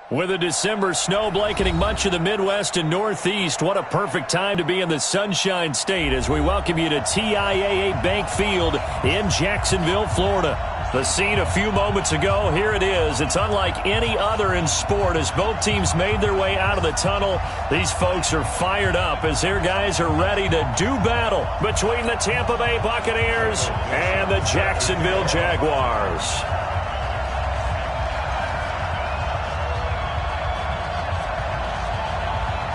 With a December snow blanketing much of the Midwest and Northeast, what a perfect time to be in the Sunshine State as we welcome you to TIAA Bank Field in Jacksonville, Florida. The scene a few moments ago, here it is. It's unlike any other in sport as both teams made their way out of the tunnel. These folks are fired up as their guys are ready to do battle between the Tampa Bay Buccaneers and the Jacksonville Jaguars.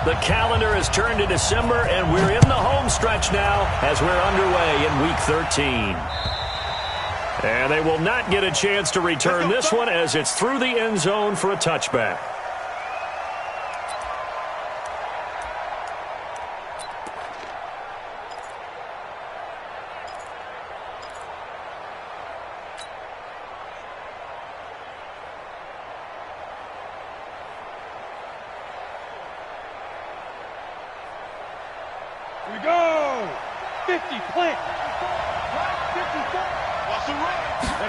The calendar has turned to December, and we're in the home stretch now as we're underway in Week 13. And they will not get a chance to return this one as it's through the end zone for a touchback. Here we go! 50, plant! 54,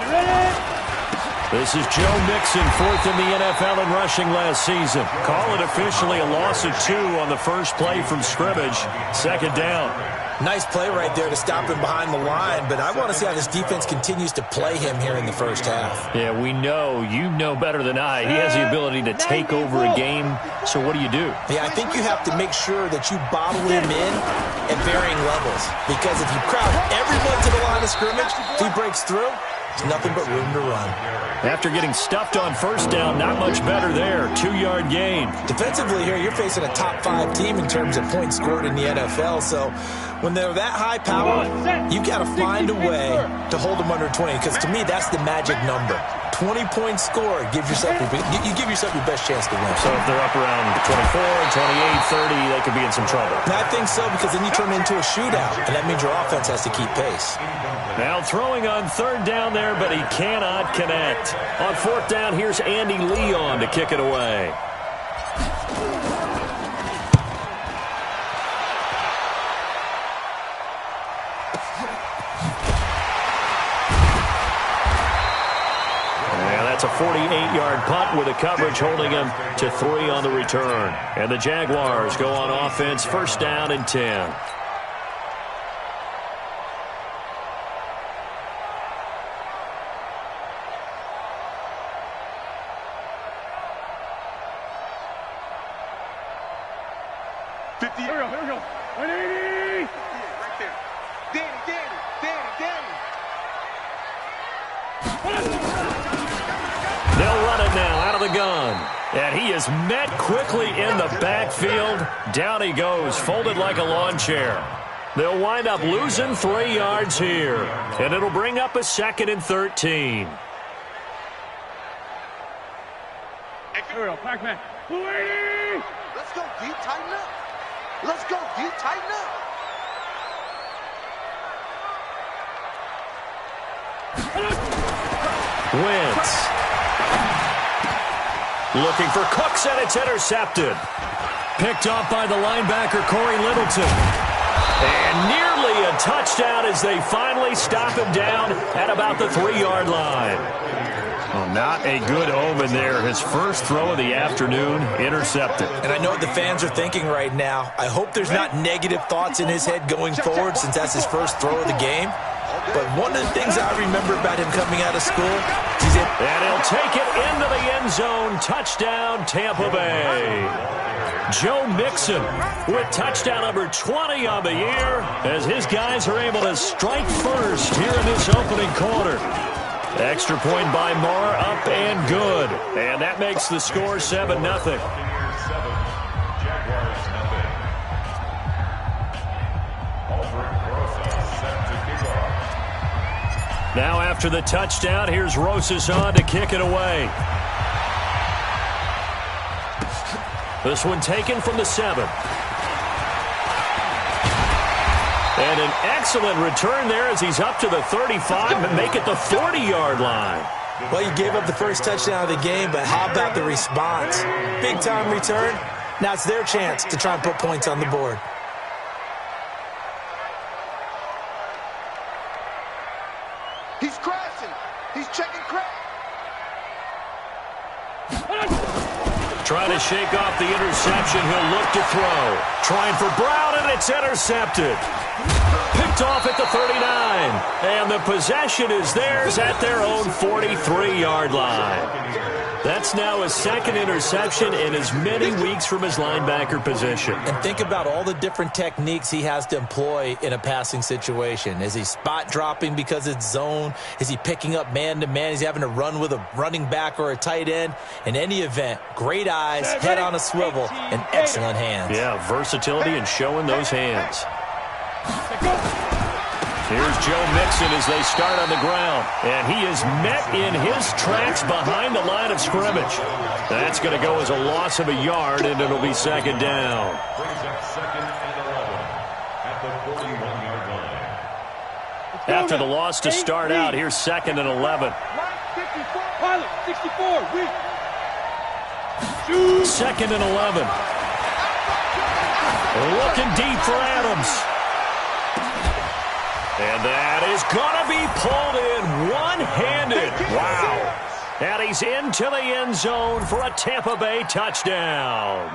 ready! This is Joe Mixon, fourth in the NFL in rushing last season. Call it officially a loss of 2 on the first play from scrimmage. Second down. Nice play right there to stop him behind the line, but I want to see how this defense continues to play him here in the first half. Yeah, we know, you know better than I. He has the ability to take over a game, so what do you do? Yeah, I think you have to make sure that you bottle him in at varying levels, because if you crowd everyone to the line of scrimmage, if he breaks through, there's nothing but room to run. After getting stuffed on first down, not much better there. 2-yard gain. Defensively here, you're facing a top 5 team in terms of points scored in the NFL, so when they're that high power, you've got to find a way to hold them under 20, because to me, that's the magic number. 20 points scored, you give yourself your best chance to win. So if they're up around 24, 28, 30, they could be in some trouble. And I think so, because then you turn it into a shootout, and that means your offense has to keep pace. Now throwing on third down there, but he cannot connect. On fourth down, here's Andy Leon to kick it away. That's a 48-yard punt with a coverage holding him to 3 on the return. And the Jaguars go on offense, first down and 10. Here we go. 180! Right there. Danny. They'll run it now out of the gun. And he is met quickly in the backfield. Down he goes, folded like a lawn chair. They'll wind up losing 3 yards here. And it'll bring up a 2nd and 13. Here we go. Pac-Man. 280! Let's go, D. Tighten up. Let's go, D. Tighten up. Wentz. Looking for Cooks, and it's intercepted. Picked off by the linebacker, Corey Littleton. And nearly a touchdown as they finally stop him down at about the 3-yard line. Well, not a good omen there. His first throw of the afternoon, intercepted. And I know what the fans are thinking right now. I hope there's not negative thoughts in his head going forward since that's his first throw of the game. But one of the things I remember about him coming out of school, and he'll take it into the end zone. Touchdown, Tampa Bay. Joe Mixon with touchdown number 20 on the year as his guys are able to strike first here in this opening quarter. Extra point by Marr, up and good. And that makes the score 7-0. Now after the touchdown, here's Rosas on to kick it away. This one taken from the 7. And an excellent return there as he's up to the 35 and make it the 40-yard line. Well, you gave up the first touchdown of the game, but how about the response? Big-time return. Now it's their chance to try and put points on the board. He's crashing. He's checking crash. Trying to shake off the interception. He'll look to throw. Trying for Brown, and it's intercepted. Picked off at the 39. And the possession is theirs at their own 43-yard line. That's now his second interception in as many weeks from his linebacker position. And think about all the different techniques he has to employ in a passing situation. Is he spot dropping because it's zone? Is he picking up man-to-man? Is he having to run with a running back or a tight end? In any event, great eyes, head on a swivel, and excellent hands. Yeah, versatility and showing those hands. Here's Joe Mixon as they start on the ground. And he is met in his tracks behind the line of scrimmage. That's going to go as a loss of a yard, and it'll be second down. After the loss to start out, here's second and 11. Pilot, 64, Second and 11. Looking deep for Adams. And that is going to be pulled in one-handed. Wow. And he's into the end zone for a Tampa Bay touchdown.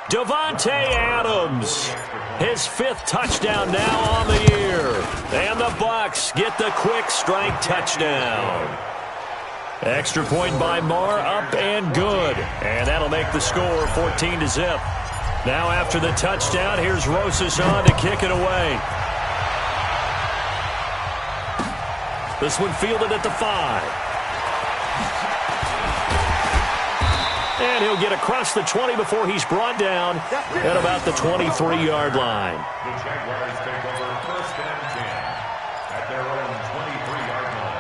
Davante Adams, his fifth touchdown now on the year. And the Bucs get the quick strike touchdown. Extra point by Marr, up and good. And that'll make the score 14-0. Now after the touchdown, here's Rosas on to kick it away. This one fielded at the 5. And he'll get across the 20 before he's brought down at about the 23-yard line. The Jaguars take over first and 10 at their own 23-yard line.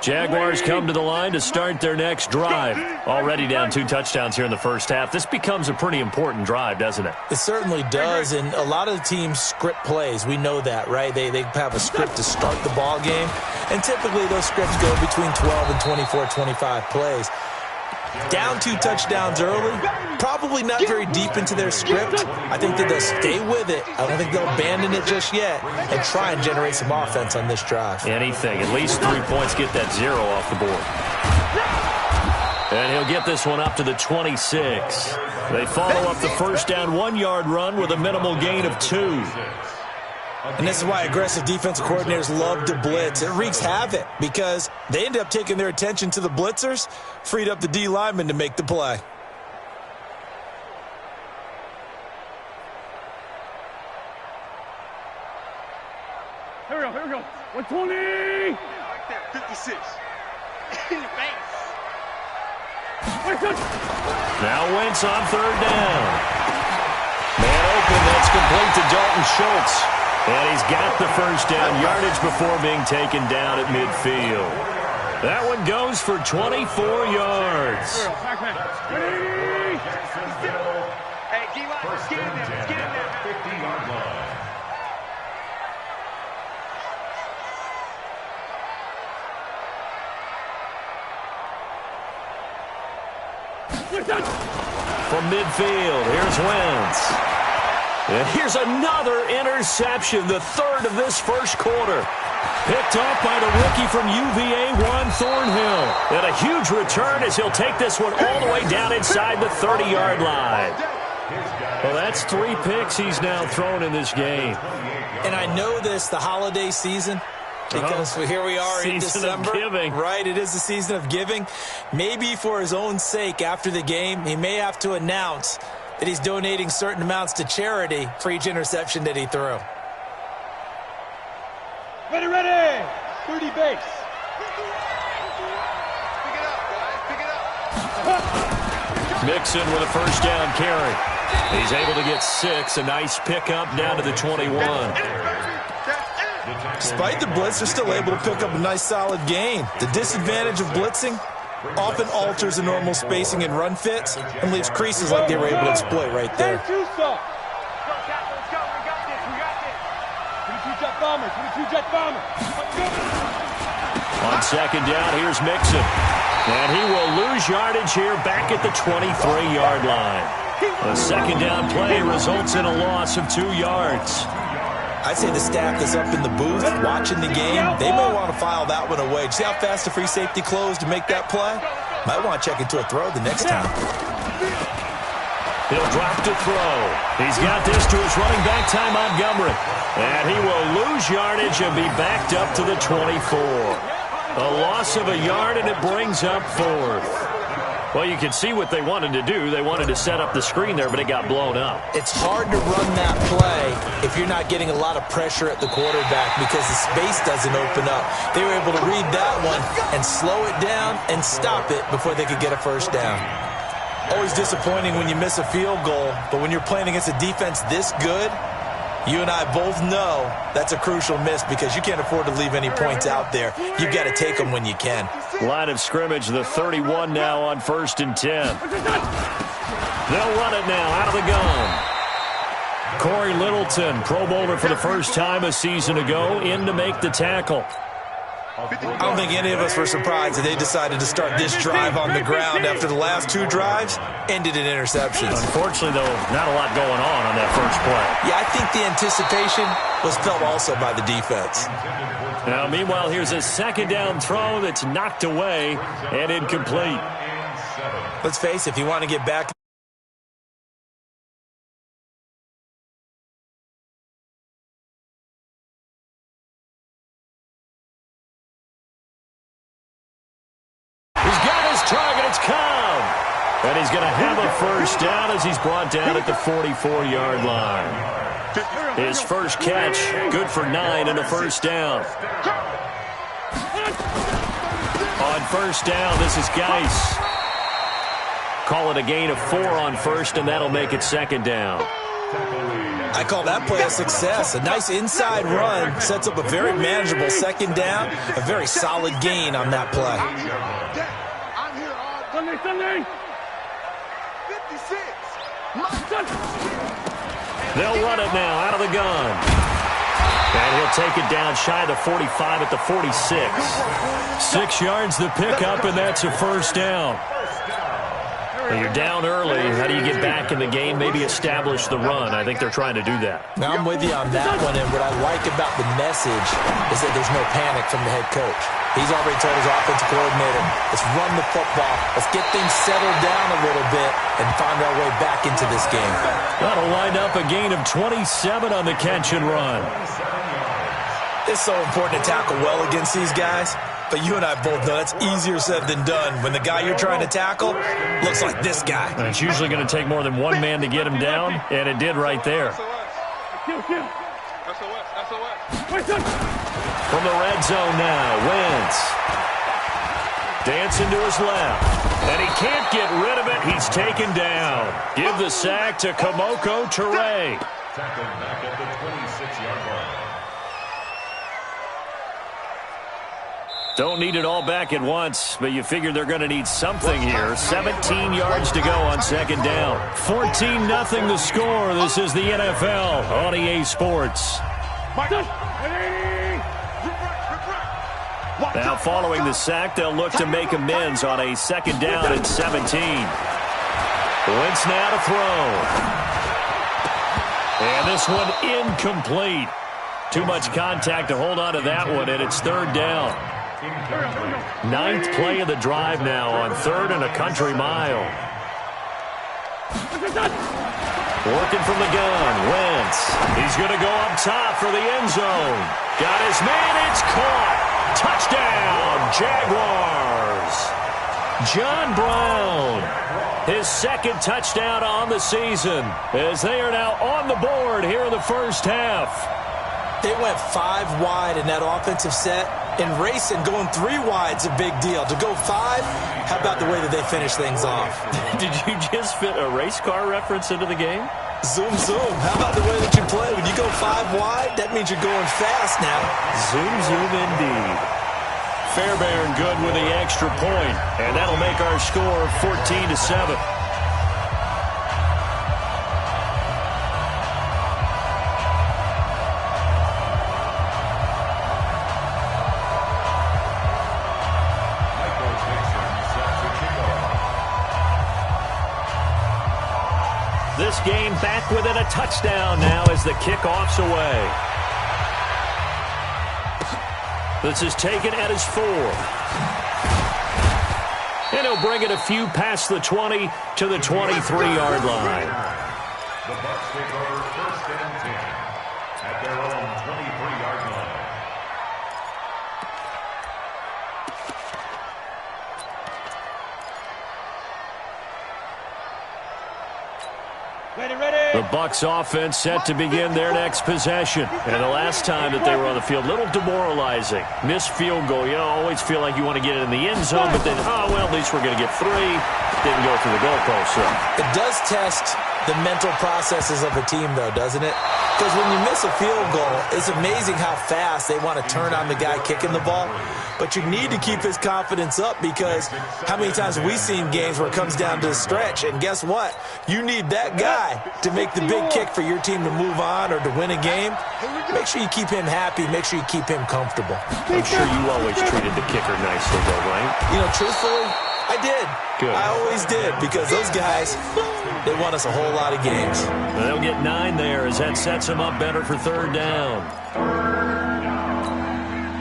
Jaguars come to the line to start their next drive. Already down 2 touchdowns here in the first half. This becomes a pretty important drive, doesn't it? It certainly does, and a lot of the teams script plays. We know that, right? They have a script to start the ball game, and typically those scripts go between 12 and 24, 25 plays. Down 2 touchdowns early, probably not very deep into their script. I think that they'll stay with it. I don't think they'll abandon it just yet and try and generate some offense on this drive. Anything. At least 3 points, get that 0 off the board. And he'll get this one up to the 26. They follow up the first down 1-yard run with a minimal gain of 2. And this is why aggressive defensive coordinators love to blitz. It wreaks havoc because they end up taking their attention to the blitzers, freed up the D lineman to make the play. Here we go. 120. Right there, 56. In the face. Now Wentz on third down. Man open, that's complete to Dalton Schultz. And he's got the first down yardage before being taken down at midfield. That one goes for 24 yards. Hey, D-line, let's get in there. Let's get in there. 50-yard line. From midfield, here's Wentz. And here's another interception, the third of this first quarter. Picked off by the rookie from UVA, Juan Thornhill. And a huge return as he'll take this one all the way down inside the 30-yard line. Well, that's 3 picks he's now thrown in this game. And I know this, the holiday season, because here we are in December. Giving. Right, it is the season of giving. Maybe for his own sake after the game, he may have to announce that he's donating certain amounts to charity for each interception that he threw. Ready. 30 base. Pick it up, guys. Pick it up. Mixon with a first down carry. He's able to get 6. A nice pickup down to the 21. Despite the blitz, they're still able to pick up a nice solid gain. The disadvantage of blitzing often alters the normal spacing and run fits and leaves creases like they were able to exploit right there. Let's go. We got this. 22 jet bomber. On second down, here's Mixon. And he will lose yardage here back at the 23-yard line. The second down play results in a loss of 2 yards. I'd say the staff that's up in the booth watching the game, they may want to file that one away. See how fast the free safety closed to make that play? Might want to check into a throw the next time. He'll drop to throw. He's got this to his running back, Ty Montgomery. And he will lose yardage and be backed up to the 24. A loss of a yard, and it brings up 4th. Well, you can see what they wanted to do. They wanted to set up the screen there, but it got blown up. It's hard to run that play if you're not getting a lot of pressure at the quarterback because the space doesn't open up. They were able to read that one and slow it down and stop it before they could get a first down. Always disappointing when you miss a field goal, but when you're playing against a defense this good, you and I both know that's a crucial miss because you can't afford to leave any points out there. You've got to take them when you can. Line of scrimmage, the 31 now on 1st and 10. They'll run it now out of the gun. Corey Littleton, Pro Bowler for the first time a season ago, in to make the tackle. I don't think any of us were surprised that they decided to start this drive on the ground after the last 2 drives ended in interceptions. Unfortunately, though, not a lot going on that first play. Yeah, I think the anticipation was felt also by the defense. Now, meanwhile, here's a second down throw that's knocked away and incomplete. Let's face it, if you want to get back. Target, it's Cobb. And he's going to have a first down as he's brought down at the 44-yard line. His first catch, good for 9 and a first down. On first down, this is Geis. Call it a gain of 4 on first, and that'll make it second down. I call that play a success. A nice inside run sets up a very manageable second down. A very solid gain on that play. Sunday. 56. They'll run it now out of the gun. And he'll take it down shy of the 45 at the 46. 6 yards the pickup, and that's a first down. Well, you're down early. How do you get back in the game? Maybe establish the run. I think they're trying to do that. Now, I'm with you on that one, and what I like about the message is that there's no panic from the head coach. He's already told his offensive coordinator, let's run the football, let's get things settled down a little bit and find our way back into this game. That'll wind up a gain of 27 on the catch and run. It's so important to tackle well against these guys, but you and I both know that's easier said than done when the guy you're trying to tackle looks like this guy. And it's usually going to take more than one man to get him down, and it did right there. From the red zone now, Wentz. Dancing to his left. And he can't get rid of it. He's taken down. Give the sack to Kamoko Toure. Tackled back at the 26-yard line. Don't need it all back at once, but you figure they're going to need something here. 17 yards to go on second down. 14-0 the score. This is the NFL on EA Sports. Now following the sack, they'll look to make amends on a second down and 17. Wentz now to throw. And this one incomplete. Too much contact to hold on to that one, and it's third down. 9th play of the drive now on 3rd and a country mile. Working from the gun, Wentz. He's going to go up top for the end zone. Got his man, it's caught. Touchdown, Jaguars. John Brown, his second touchdown on the season, as they are now on the board here in the first half. They went 5 wide in that offensive set, and racing going 3 wide's a big deal. To go 5, how about the way that they finish things off? Did you just fit a race car reference into the game? Zoom, zoom. How about the way that you play? When you go 5 wide, that means you're going fast now. Zoom, zoom indeed. Fairbairn good with the extra point, and that'll make our score 14-7. This game back within a touchdown now as the kickoff's away. This is taken at his 4. And he'll bring it a few past the 20 to the 23-yard line. The Bucs take over 1st and 10 at their own 23-yard line. The Bucs offense set to begin their next possession. And the last time that they were on the field, a little demoralizing. Missed field goal. You always feel like you want to get it in the end zone, but then, oh, well, at least we're going to get 3. Didn't go through the goalpost. So. It does test the mental processes of a team, though, doesn't it? Because when you miss a field goal, it's amazing how fast they want to turn on the guy kicking the ball. But you need to keep his confidence up, because how many times have we seen games where it comes down to the stretch, and guess what? You need that guy to make the big kick for your team to move on or to win a game. Make sure you keep him happy. Make sure you keep him comfortable. I'm sure you always treated the kicker nicely, though, right? You know, truthfully, I did. Good. I always did, because those guys, they won us a whole lot of games. They'll get 9 there as that sets them up better for 3rd down.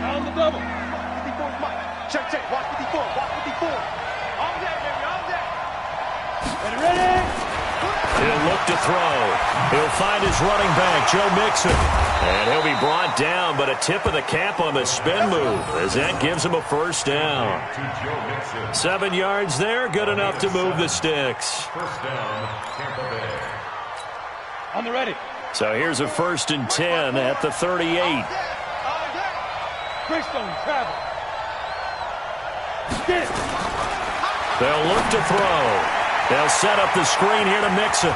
On the double. 54 is Mike. Check. Watch 54. Watch 54. All day, baby. All day. Ready? He'll look to throw. He'll find his running back, Joe Mixon. And he'll be brought down, but a tip of the cap on the spin move as that gives him a 1st down. 7 yards there, good enough to move the sticks. 1st down, Tampa Bay. On the ready. So here's a 1st and 10 at the 38. Greystone travel. Get it. They'll look to throw. They'll set up the screen here to Mixon.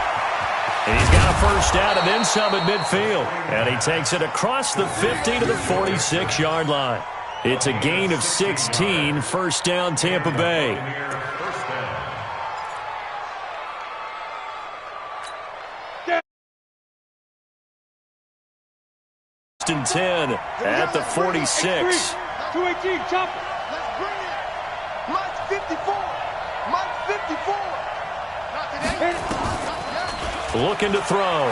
And he's got a 1st down and then some at midfield. And he takes it across the 50 to the 46-yard line. It's a gain of 16, 1st down Tampa Bay. 1st and 10 at the 46. 218, chop it. Let's bring it. Mike's 54. Mike's 54. Not today. Looking to throw.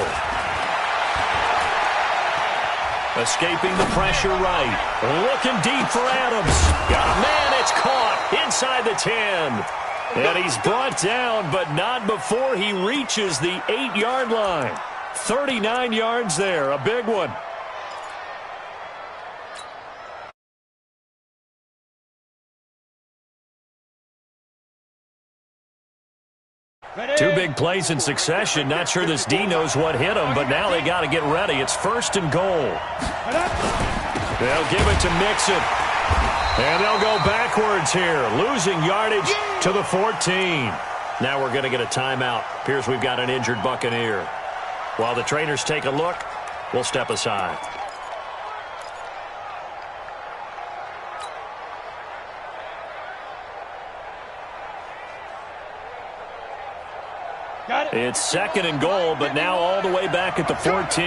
Escaping the pressure right. Looking deep for Adams. Got a man, it's caught inside the 10. And he's brought down, but not before he reaches the 8-yard line. 39 yards there, a big one. Two big plays in succession. Not sure this D knows what hit him, but now they got to get ready. It's 1st and goal. They'll give it to Mixon. And they'll go backwards here, losing yardage to the 14. Now we're going to get a timeout. Appears we've got an injured Buccaneer. While the trainers take a look, we'll step aside. It's 2nd and goal, but now all the way back at the 14.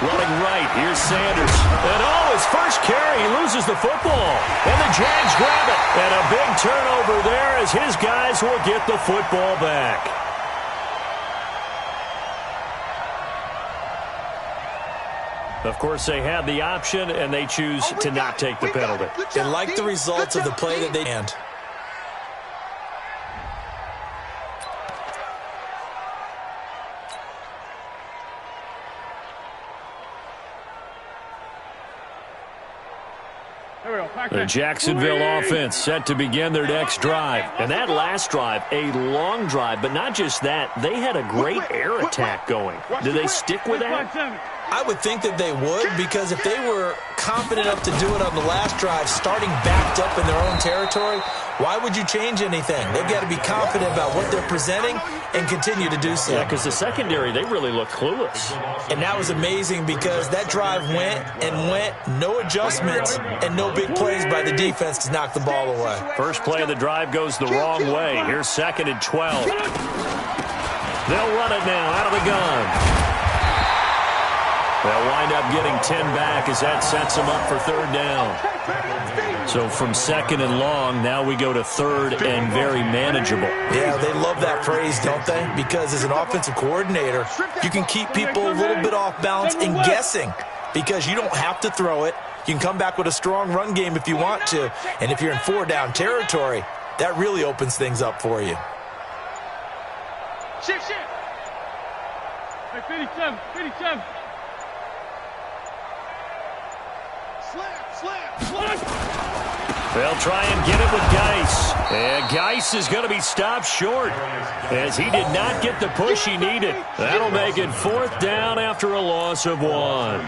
Running right, here's Sanders. And his first carry, he loses the football. And the Jags grab it. And a big turnover there as his guys will get the football back. Of course, they had the option, and they choose to not take the penalty. They like the results of the play that they end. The Jacksonville offense set to begin their next drive. And that last drive, a long drive, but not just that, they had a great air attack going. Do they stick with that? I would think that they would, because if they were confident enough to do it on the last drive, starting backed up in their own territory, why would you change anything? They've got to be confident about what they're presenting and continue to do so. Yeah, because the secondary, they really look clueless. And that was amazing because that drive went and went, no adjustments and no big plays by the defense to knock the ball away. First play of the drive goes the wrong way. Here's 2nd and 12. They'll run it now out of the gun. They'll wind up getting 10 back as that sets them up for 3rd down. So from second and long, now we go to third and very manageable. Yeah, they love that phrase, don't they? Because as an offensive coordinator, you can keep people a little bit off balance and guessing because you don't have to throw it. You can come back with a strong run game if you want to. And if you're in 4-down territory, that really opens things up for you. Shift. Hey, 57. Slap. They'll try and get it with Geis. And Geis is going to be stopped short as he did not get the push he needed. That'll make it 4th down after a loss of 1.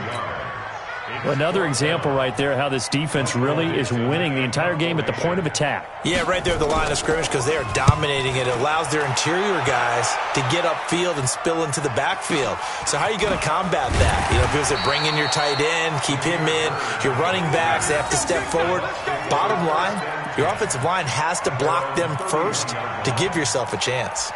Another example right there how this defense really is winning the entire game at the point of attack. Yeah, right there at the line of scrimmage because they are dominating it. It allows their interior guys to get upfield and spill into the backfield. So how are you going to combat that? You know, if it was to bring in your tight end, keep him in, your running backs, they have to step forward. Bottom line, your offensive line has to block them first to give yourself a chance.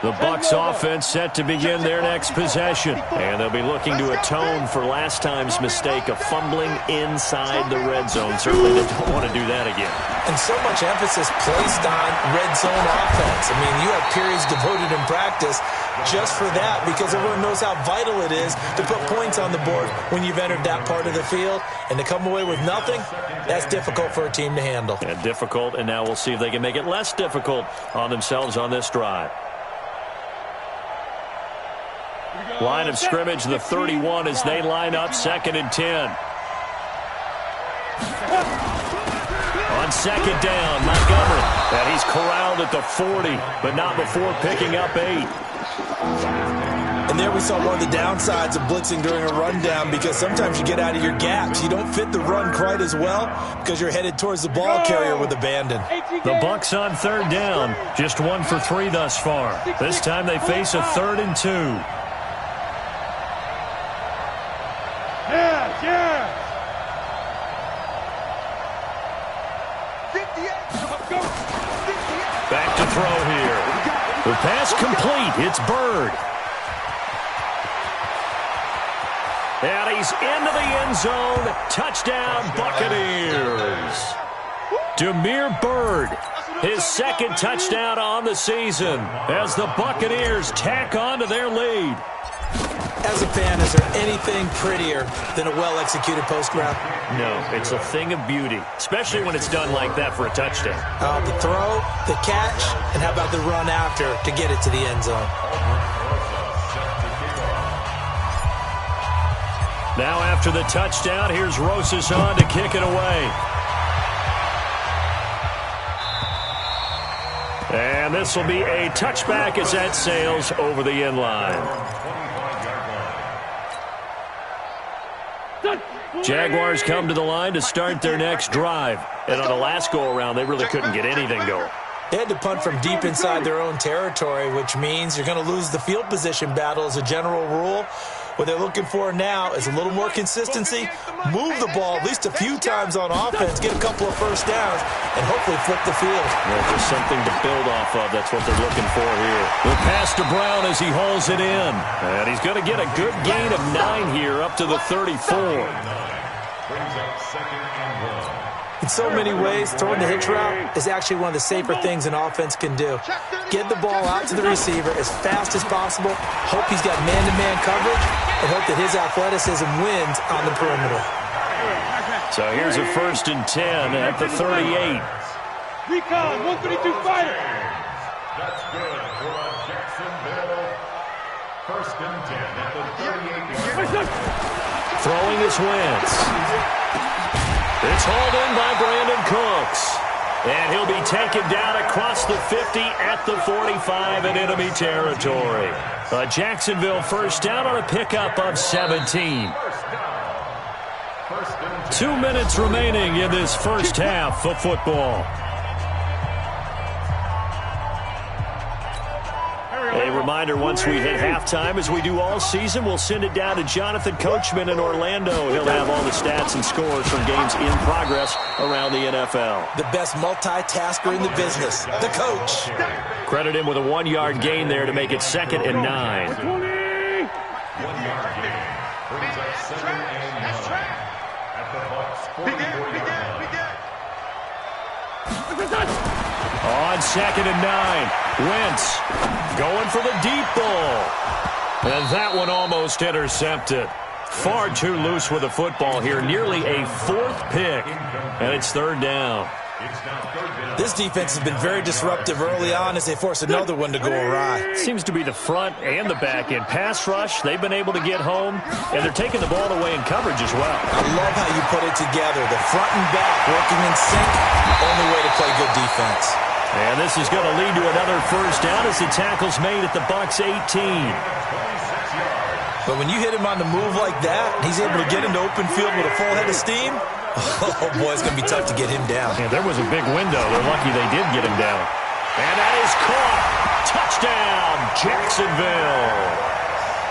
The Bucs offense set to begin their next possession. And they'll be looking to atone for last time's mistake of fumbling inside the red zone. Certainly they don't want to do that again. And so much emphasis placed on red zone offense. I mean, you have periods devoted in practice just for that because everyone knows how vital it is to put points on the board when you've entered that part of the field. And to come away with nothing, that's difficult for a team to handle. And difficult, and now we'll see if they can make it less difficult on themselves on this drive. Line of scrimmage, the 31 as they line up 2nd and 10. On 2nd down, Montgomery. And he's corralled at the 40, but not before picking up 8. And there we saw one of the downsides of blitzing during a rundown because sometimes you get out of your gaps. You don't fit the run quite as well because you're headed towards the ball carrier with abandon. The Bucs on 3rd down, just 1 for 3 thus far. This time they face a 3rd and 2. Back to throw here. The pass complete. It's Bird. And he's into the end zone. Touchdown, Buccaneers. Damiere Byrd, his 2nd touchdown on the season as the Buccaneers tack on to their lead. As a fan, is there anything prettier than a well-executed post route? No, it's a thing of beauty, especially when it's done like that for a touchdown. The throw, the catch, and how about the run after to get it to the end zone? Now after the touchdown, here's Rosas on to kick it away. And this will be a touchback as that sails over the end line. Jaguars come to the line to start their next drive. And on the last go-around, they really couldn't get anything going. They had to punt from deep inside their own territory, which means you're going to lose the field position battle as a general rule. What they're looking for now is a little more consistency, move the ball at least a few times on offense, get a couple of first downs, and hopefully flip the field. Yeah, just something to build off of. That's what they're looking for here. The pass to Brown as he hauls it in. And he's going to get a good gain of 9 here up to the 34. In so many ways, throwing the hitch route is actually one of the safer things an offense can do. Get the ball out to the receiver as fast as possible, hope he's got man-to-man coverage, and hope that his athleticism wins on the perimeter. So here's a 1st and 10 at the 38. Recon, 132 fighter. That's good for a Jacksonville 1st and 10 at the 38. Throwing is Wentz. It's hauled in by Brandon Cooks. And he'll be taken down across the 50 at the 45 in enemy territory. A Jacksonville 1st down on a pickup of 17. 2 minutes remaining in this first half of football. A reminder reminder, once we hit halftime, as we do all season, we'll send it down to Jonathan Coachman in Orlando. He'll have all the stats and scores from games in progress around the NFL. The best multitasker in the business, the coach. Credit him with a 1-yard gain there to make it 2nd and 9. 1-yard gain brings up 2nd and 9 at the Bucs 44-yard line. On 2nd and 9, Wentz going for the deep ball. And that one almost intercepted. Far too loose with the football here. Nearly a 4th pick. And it's 3rd down. This defense has been very disruptive early on as they force another one to go awry. Seems to be the front and the back end. Pass rush, they've been able to get home, and they're taking the ball away in coverage as well. I love how you put it together. The front and back working in sync, only way to play good defense. And this is going to lead to another 1st down as the tackle's made at the Bucs 18. But when you hit him on the move like that, he's able to get into open field with a full head of steam, oh boy, it's going to be tough to get him down. Yeah, there was a big window. They're lucky they did get him down. And that is caught. Touchdown, Jacksonville.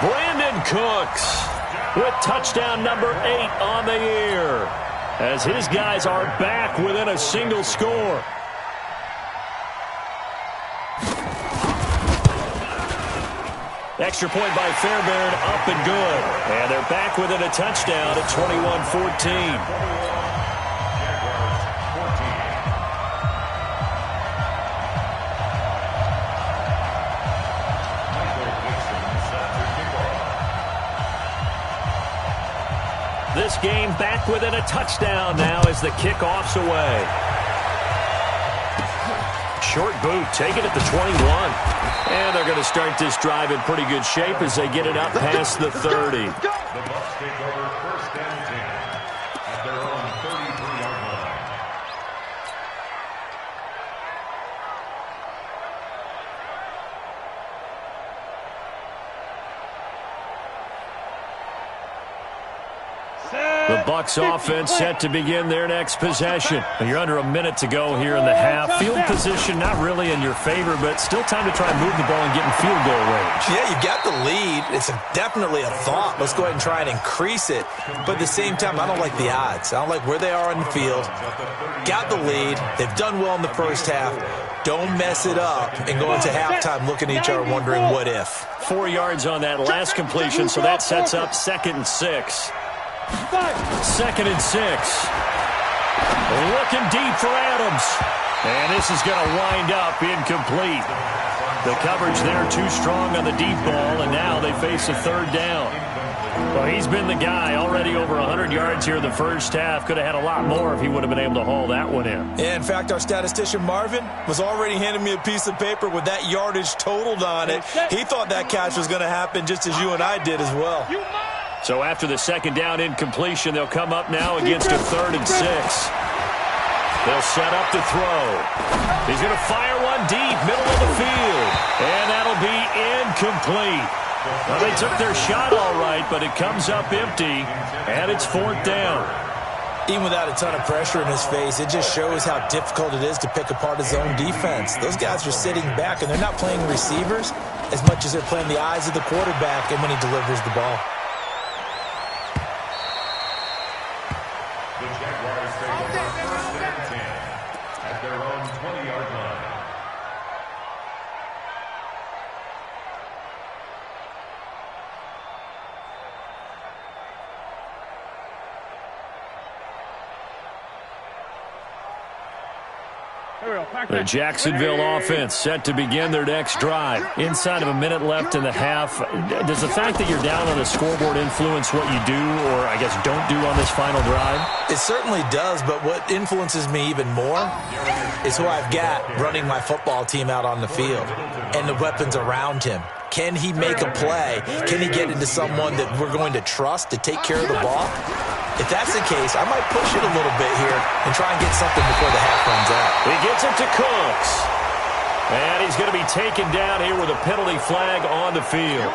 Brandon Cooks with touchdown number 8 on the year as his guys are back within a single score. Extra point by Fairbairn, up and good. And they're back within a touchdown at 21-14. This game back within a touchdown now as the kickoff's away. Short boot, take it at the 21. And they're going to start this drive in pretty good shape as they get it up past the 30. The Bucs take over 1st and 10 at their own 33-yard line. The Bucs offense set to begin their next possession. You're under a minute to go here in the half. Field position not really in your favor, but still time to try and move the ball and get in field goal range. Yeah, you got the lead. It's definitely a thought. Let's go ahead and try and increase it. But at the same time, I don't like the odds. I don't like where they are on the field. Got the lead. They've done well in the first half. Don't mess it up and go into halftime looking at each other wondering what if. 4 yards on that last completion, so that sets up 2nd and 6. 2nd and 6. Looking deep for Adams. And this is going to wind up incomplete. The coverage there too strong on the deep ball, and now they face a 3rd down. Well, he's been the guy. Already over 100 yards here in the first half. Could have had a lot more if he would have been able to haul that one in. Yeah, in fact, our statistician Marvin was already handing me a piece of paper with that yardage totaled on it. He thought that catch was going to happen just as you and I did as well. So after the 2nd down incompletion, they'll come up now against a 3rd and 6. They'll set up to throw. He's going to fire one deep, middle of the field. And that'll be incomplete. Well, they took their shot all right, but it comes up empty, and it's 4th down. Even without a ton of pressure in his face, it just shows how difficult it is to pick apart his own defense. Those guys are sitting back, and they're not playing receivers as much as they're playing the eyes of the quarterback and when he delivers the ball. The Jaguars take over 1st and 10 at their own 20-yard line. The Jacksonville offense set to begin their next drive. Inside of a minute left in the half. Does the fact that you're down on the scoreboard influence what you do, or I guess don't do on this final drive? It certainly does, but what influences me even more is who I've got running my football team out on the field and the weapons around him. Can he make a play? Can he get into someone that we're going to trust to take care of the ball? If that's the case, I might push it a little bit here and try and get something before the half runs out. He gets it to Cooks. And he's going to be taken down here with a penalty flag on the field.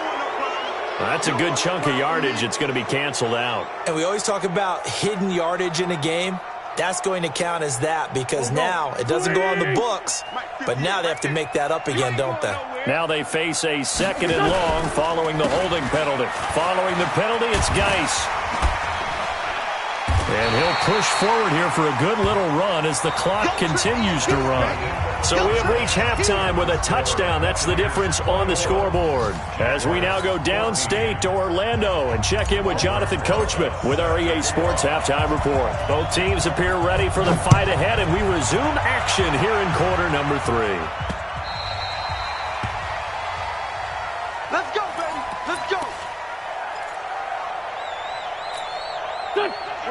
Well, that's a good chunk of yardage. It's going to be canceled out. And we always talk about hidden yardage in a game. that's going to count as that because now it doesn't go on the books, but now they have to make that up again, don't they? Now they face a 2nd and long following the holding penalty. Following the penalty, it's Geis. And he'll push forward here for a good little run as the clock continues to run. So we have reached halftime with a touchdown. That's the difference on the scoreboard. As we now go downstate to Orlando and check in with Jonathan Coachman with our EA Sports Halftime Report. Both teams appear ready for the fight ahead, and we resume action here in quarter number 3. Let's go, baby. Let's go.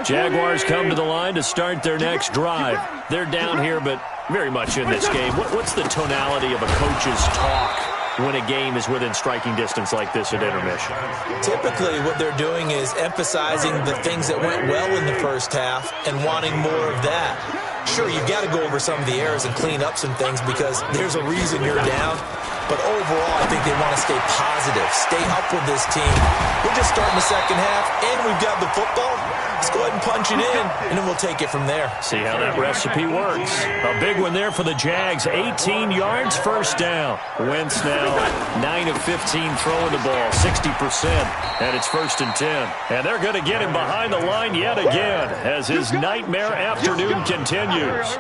Jaguars come to the line to start their next drive. They're down here, but very much in this game. What's the tonality of a coach's talk when a game is within striking distance like this at intermission? Typically, what they're doing is emphasizing the things that went well in the first half and wanting more of that. Sure, you've got to go over some of the errors and clean up some things because there's a reason you're down. But overall, I think they want to stay positive, stay up with this team. We're just starting the second half, and we've got the football. Let's go ahead and punch it in, and then we'll take it from there. See how that recipe works. A big one there for the Jags. 18 yards, first down. Wentz now 9 of 15 throwing the ball, 60%. And it's 1st and 10. And they're going to get him behind the line yet again as his nightmare afternoon continues.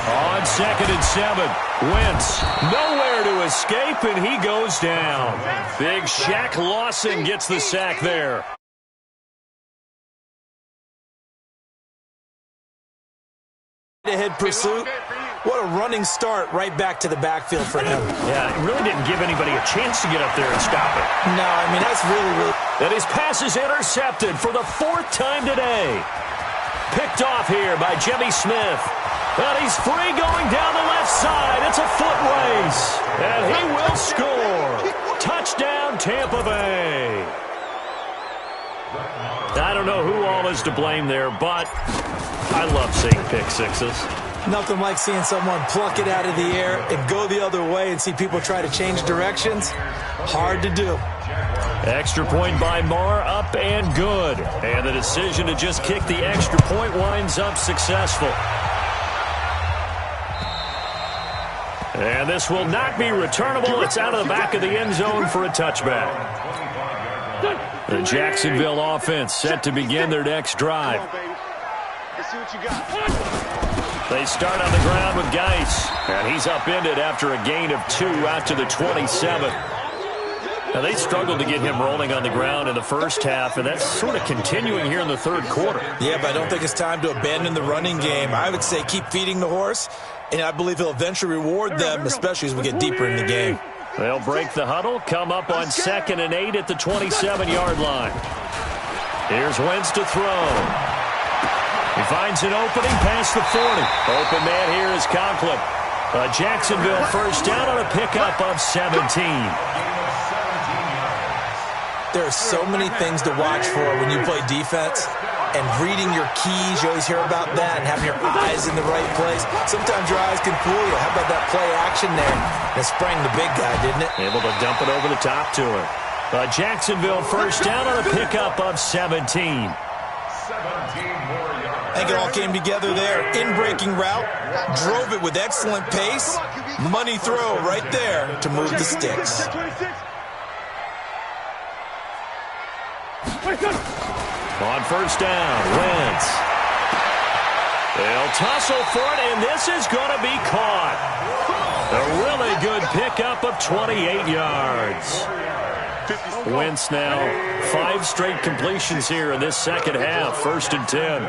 On 2nd and 7, Wentz nowhere to escape, and he goes down. Big Shaq Lawson gets the sack there. Head pursuit. What a running start right back to the backfield for him. Yeah, it really didn't give anybody a chance to get up there and stop it. No, I mean, that's really... And his pass is intercepted for the 4th time today. Picked off here by Jimmy Smith. And he's free going down the left side. It's a foot race. And he will score. Touchdown, Tampa Bay. I don't know who all is to blame there, but I love seeing pick sixes. Nothing like seeing someone pluck it out of the air and go the other way and see people try to change directions. Hard to do. Extra point by Marr, up and good. And the decision to just kick the extra point winds up successful. And this will not be returnable. It's out of the back of the end zone for a touchback. The Jacksonville offense set to begin their next drive. Let's see what you got. They start on the ground with Geis. And he's upended after a gain of 2 out to the 27. Now, they struggled to get him rolling on the ground in the first half, and that's sort of continuing here in the third quarter. Yeah, but I don't think it's time to abandon the running game. I would say keep feeding the horse, and I believe he'll eventually reward them, especially as we get deeper in the game. They'll break the huddle, come up on 2nd and 8 at the 27-yard line. Here's Wentz to throw. He finds an opening past the 40. Open man here is Conklin. Jacksonville first down on a pickup of 17. There are so many things to watch for when you play defense, and reading your keys, you always hear about that, and having your eyes in the right place. Sometimes your eyes can fool you. How about that play action there? It sprang the big guy, didn't it? Able to dump it over the top to him. Jacksonville first down on a pickup of 17. 17 more yards. I think it all came together there. In-breaking route, drove it with excellent pace. Money throw right there to move the sticks. On first down, Wentz. They'll tussle for it, and this is going to be caught. A really good pickup of 28 yards. Wentz now 5 straight completions here in this second half. 1st and 10.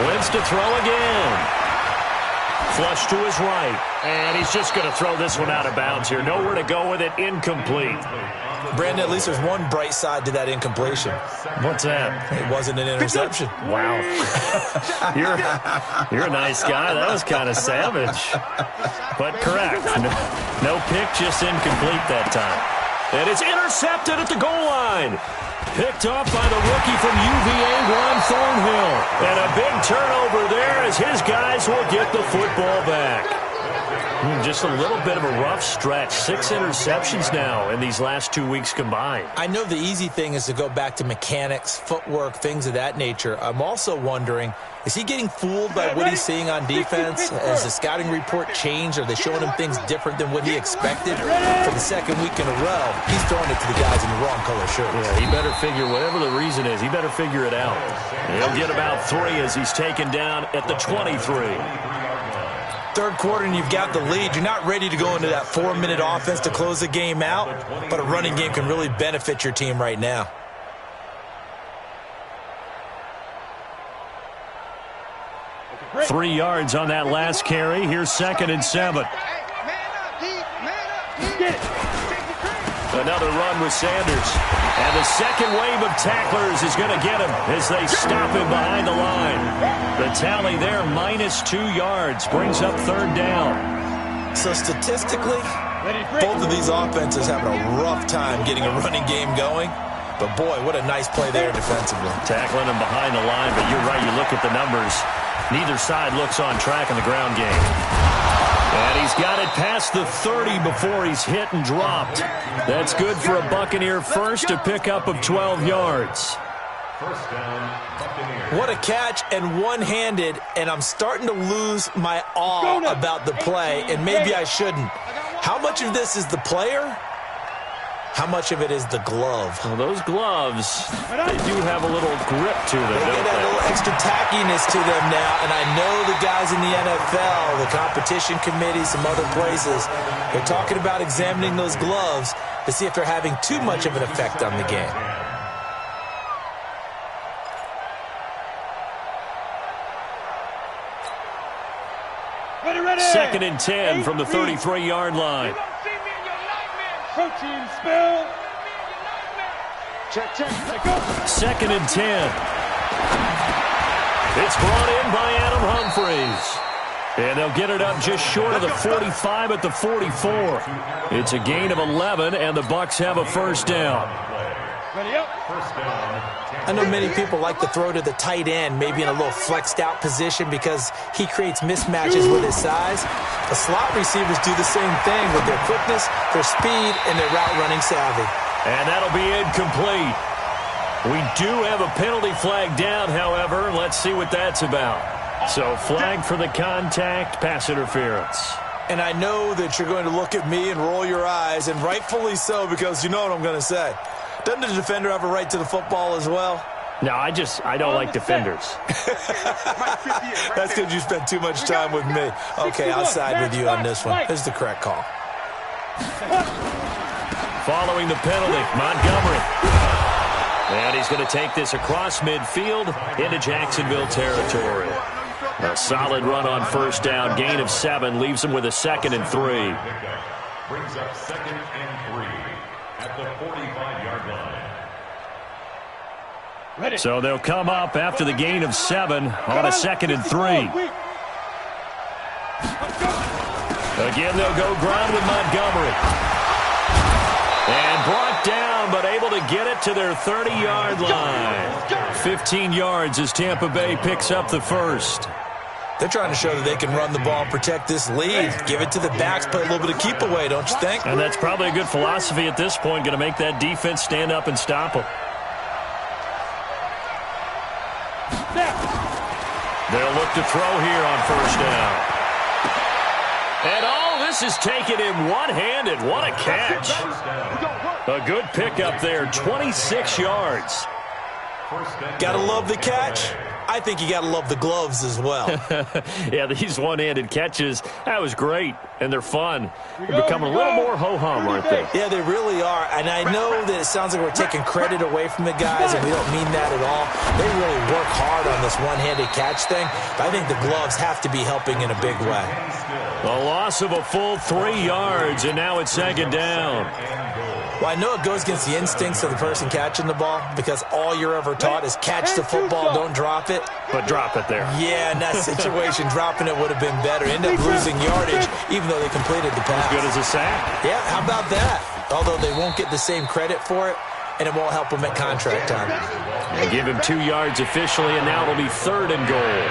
Wentz to throw again. Flush to his right. And he's just going to throw this one out of bounds here. Nowhere to go with it. Incomplete. Brandon, at least there's one bright side to that incompletion. What's that? It wasn't an interception. Wow. You're a nice guy. That was kind of savage. But correct. No pick, just incomplete that time. And it's intercepted at the goal line. Picked off by the rookie from UVA, Juan Thornhill. And a big turnover there as his guys will get the football back. Just a little bit of a rough stretch. 6 interceptions now in these last 2 weeks combined. I know the easy thing is to go back to mechanics, footwork, things of that nature. I'm also wondering, is he getting fooled by what he's seeing on defense? Has the scouting report changed? Are they showing him things different than what he expected? For the second week in a row, he's throwing it to the guys in the wrong color shirts. Yeah, he better figure, whatever the reason is, he better figure it out. He'll get about 3 as he's taken down at the 23. Third quarter and you've got the lead. You're not ready to go into that 4-minute offense to close the game out, but a running game can really benefit your team right now. Okay. 3 yards on that last carry. Here's 2nd and 7. Another run with Sanders. And the second wave of tacklers is going to get him as they stop him behind the line. The tally there, -2 yards, brings up 3rd down. So statistically, both of these offenses having a rough time getting a running game going. But, boy, what a nice play there defensively. Tackling him behind the line, but you're right, you look at the numbers. Neither side looks on track in the ground game. And he's got it past the 30 before he's hit and dropped. That's good for a Buccaneer first, a pickup of 12 yards. First down, Buccaneers. What a catch and one-handed, and I'm starting to lose my awe about the play, and maybe I shouldn't. How much of this is the player? How much of it is the glove? Well, those gloves, they do have a little grip to them, They get that little extra tackiness to them now, and I know the guys in the NFL, the competition committee, some other places, they're talking about examining those gloves to see if they're having too much of an effect on the game. Ready. 2nd and 10 from the 33-yard line. Protein spill. Check. 2nd and 10. It's brought in by Adam Humphries. And they'll get it up just short of the 45 at the 44. It's a gain of 11, and the Bucs have a first down. Ready up. First down. I know many people like to throw to the tight end, maybe in a little flexed out position because he creates mismatches with his size. The slot receivers do the same thing with their quickness, their speed, and their route running savvy. And that'll be incomplete. We do have a penalty flag down, however. Let's see what that's about. So flag for the contact, pass interference. And I know that you're going to look at me and roll your eyes, and rightfully so, because you know what I'm going to say. Doesn't the defender have a right to the football as well? No, I don't like defenders. That's because you spent too much time with me. Okay, I'll side with you on this one. This is the correct call. Following the penalty, Montgomery. And he's going to take this across midfield into Jacksonville territory. A solid run on first down, gain of 7, leaves him with a 2nd and 3. Brings up 2nd and 3 at the 45-yard line. So they'll come up after the gain of 7 on a 2nd and 3. Again, they'll go ground with Montgomery. And brought down, but able to get it to their 30-yard line. 15 yards as Tampa Bay picks up the first. They're trying to show that they can run the ball, protect this lead. Give it to the backs, play a little bit of keep away, don't you think? And that's probably a good philosophy at this point, going to make that defense stand up and stop them. They'll look to throw here on first down. And all this is taken in one-handed. What a catch. A good pickup there, 26 yards. Gotta love the catch. I think you got to love the gloves as well. Yeah, these one-handed catches, that was great, and they're fun. They're becoming a little more ho-hum, aren't they? Yeah, they really are, and I know that it sounds like we're taking credit away from the guys, and we don't mean that at all. They really work hard on this one-handed catch thing, but I think the gloves have to be helping in a big way. A loss of a full 3 yards, and now it's 2nd down. Well, I know it goes against the instincts of the person catching the ball because all you're ever taught is catch the football, don't drop it. But drop it there. Yeah, in that situation, dropping it would have been better. End up losing yardage, even though they completed the pass. As good as a sack. Yeah, how about that? Although they won't get the same credit for it, and it won't help them at contract time. And give him 2 yards officially, and now it'll be 3rd and goal.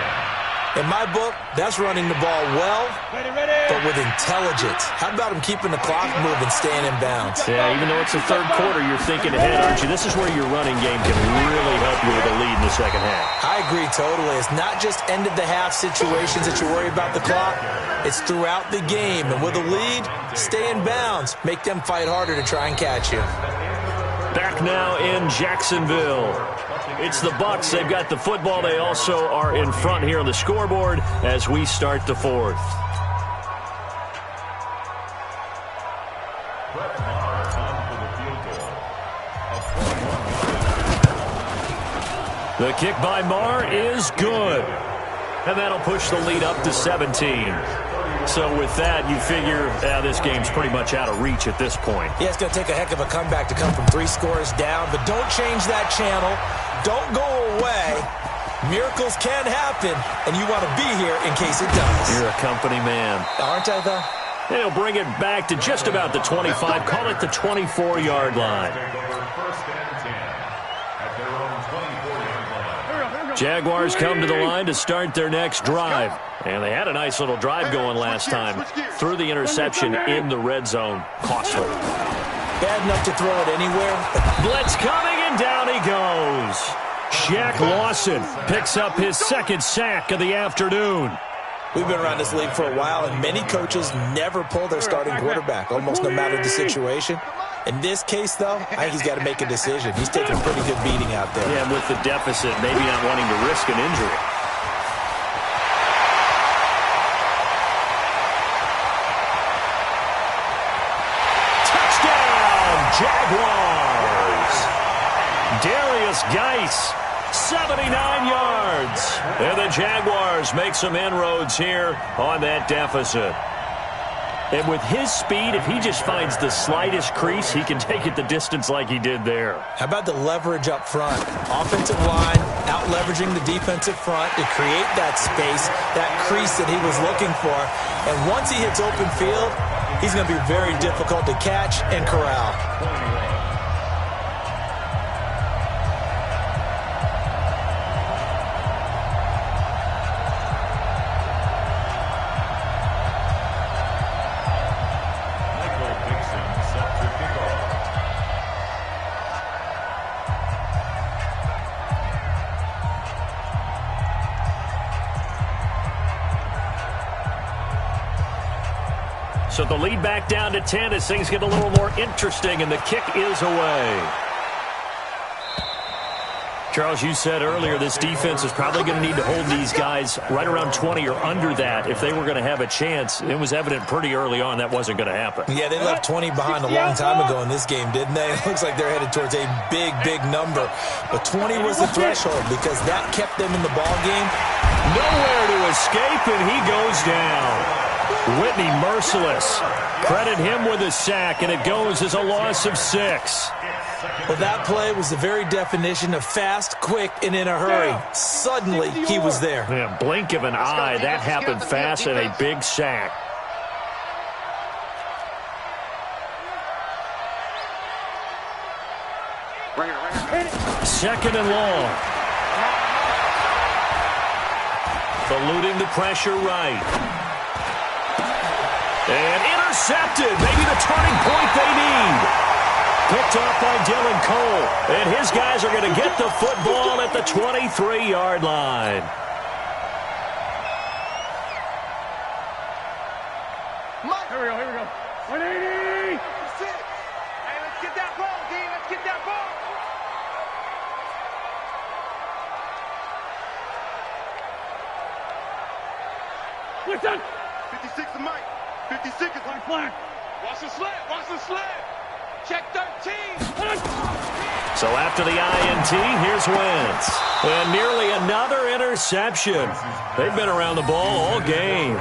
In my book, that's running the ball well, but with intelligence. How about him keeping the clock moving, staying in bounds? Yeah, even though it's the third quarter, you're thinking ahead, aren't you? This is where your running game can really help you with a lead in the second half. I agree totally. It's not just end-of-the-half situations that you worry about the clock. It's throughout the game. And with a lead, stay in bounds. Make them fight harder to try and catch you. Back now in Jacksonville. It's the Bucs. They've got the football. They also are in front here on the scoreboard as we start the fourth. The kick by Marr is good. And that'll push the lead up to 17. So with that, you figure this game's pretty much out of reach at this point. Yeah, it's going to take a heck of a comeback to come from 3 scores down, but don't change that channel. Don't go away. Miracles can happen, and you want to be here in case it does. You're a company man. Aren't I, though? They'll bring it back to just about the 25. Call it the 24-yard line. Jaguars come to the line to start their next drive. And they had a nice little drive going last time. Threw the interception in the red zone. Costly. Bad enough to throw it anywhere. Blitz coming, and down he goes. Shaq Lawson picks up his second sack of the afternoon. We've been around this league for a while, and many coaches never pull their starting quarterback, almost no matter the situation. In this case, though, I think he's got to make a decision. He's taking a pretty good beating out there. Yeah, with the deficit, maybe not wanting to risk an injury. Jaguars. Darius Geis, 79 yards. And the Jaguars make some inroads here on that deficit. And with his speed, if he just finds the slightest crease, he can take it the distance like he did there. How about the leverage up front? Offensive line, out-leveraging the defensive front to create that space, that crease that he was looking for. And once he hits open field, he's going to be very difficult to catch and corral. So the lead back down to 10 as things get a little more interesting, and the kick is away. Charles, you said earlier this defense is probably going to need to hold these guys right around 20 or under that if they were going to have a chance. It was evident pretty early on that wasn't going to happen. Yeah, they left 20 behind a long time ago in this game, didn't they? It looks like they're headed towards a big, big number. But 20 was the threshold because that kept them in the ball game. Nowhere to escape, and he goes down. Whitney merciless. Credit him with a sack, and it goes as a loss of 6. Well, that play was the very definition of fast, quick, and in a hurry. Suddenly, he was there. Yeah, blink of an eye. That happened fast, and a big sack. Second and long. Eluding the pressure right. And intercepted. Maybe the turning point they need. Picked off by Dylan Cole. And his guys are going to get the football at the 23-yard line. Here we go. 180. Hey, let's get that ball, D. Let's get that ball. What's that? 56 to Mike. 50 seconds. Flag. Watch the sled. Watch the sled. Check 13. So after the INT, here's Wentz. And nearly another interception. They've been around the ball all game.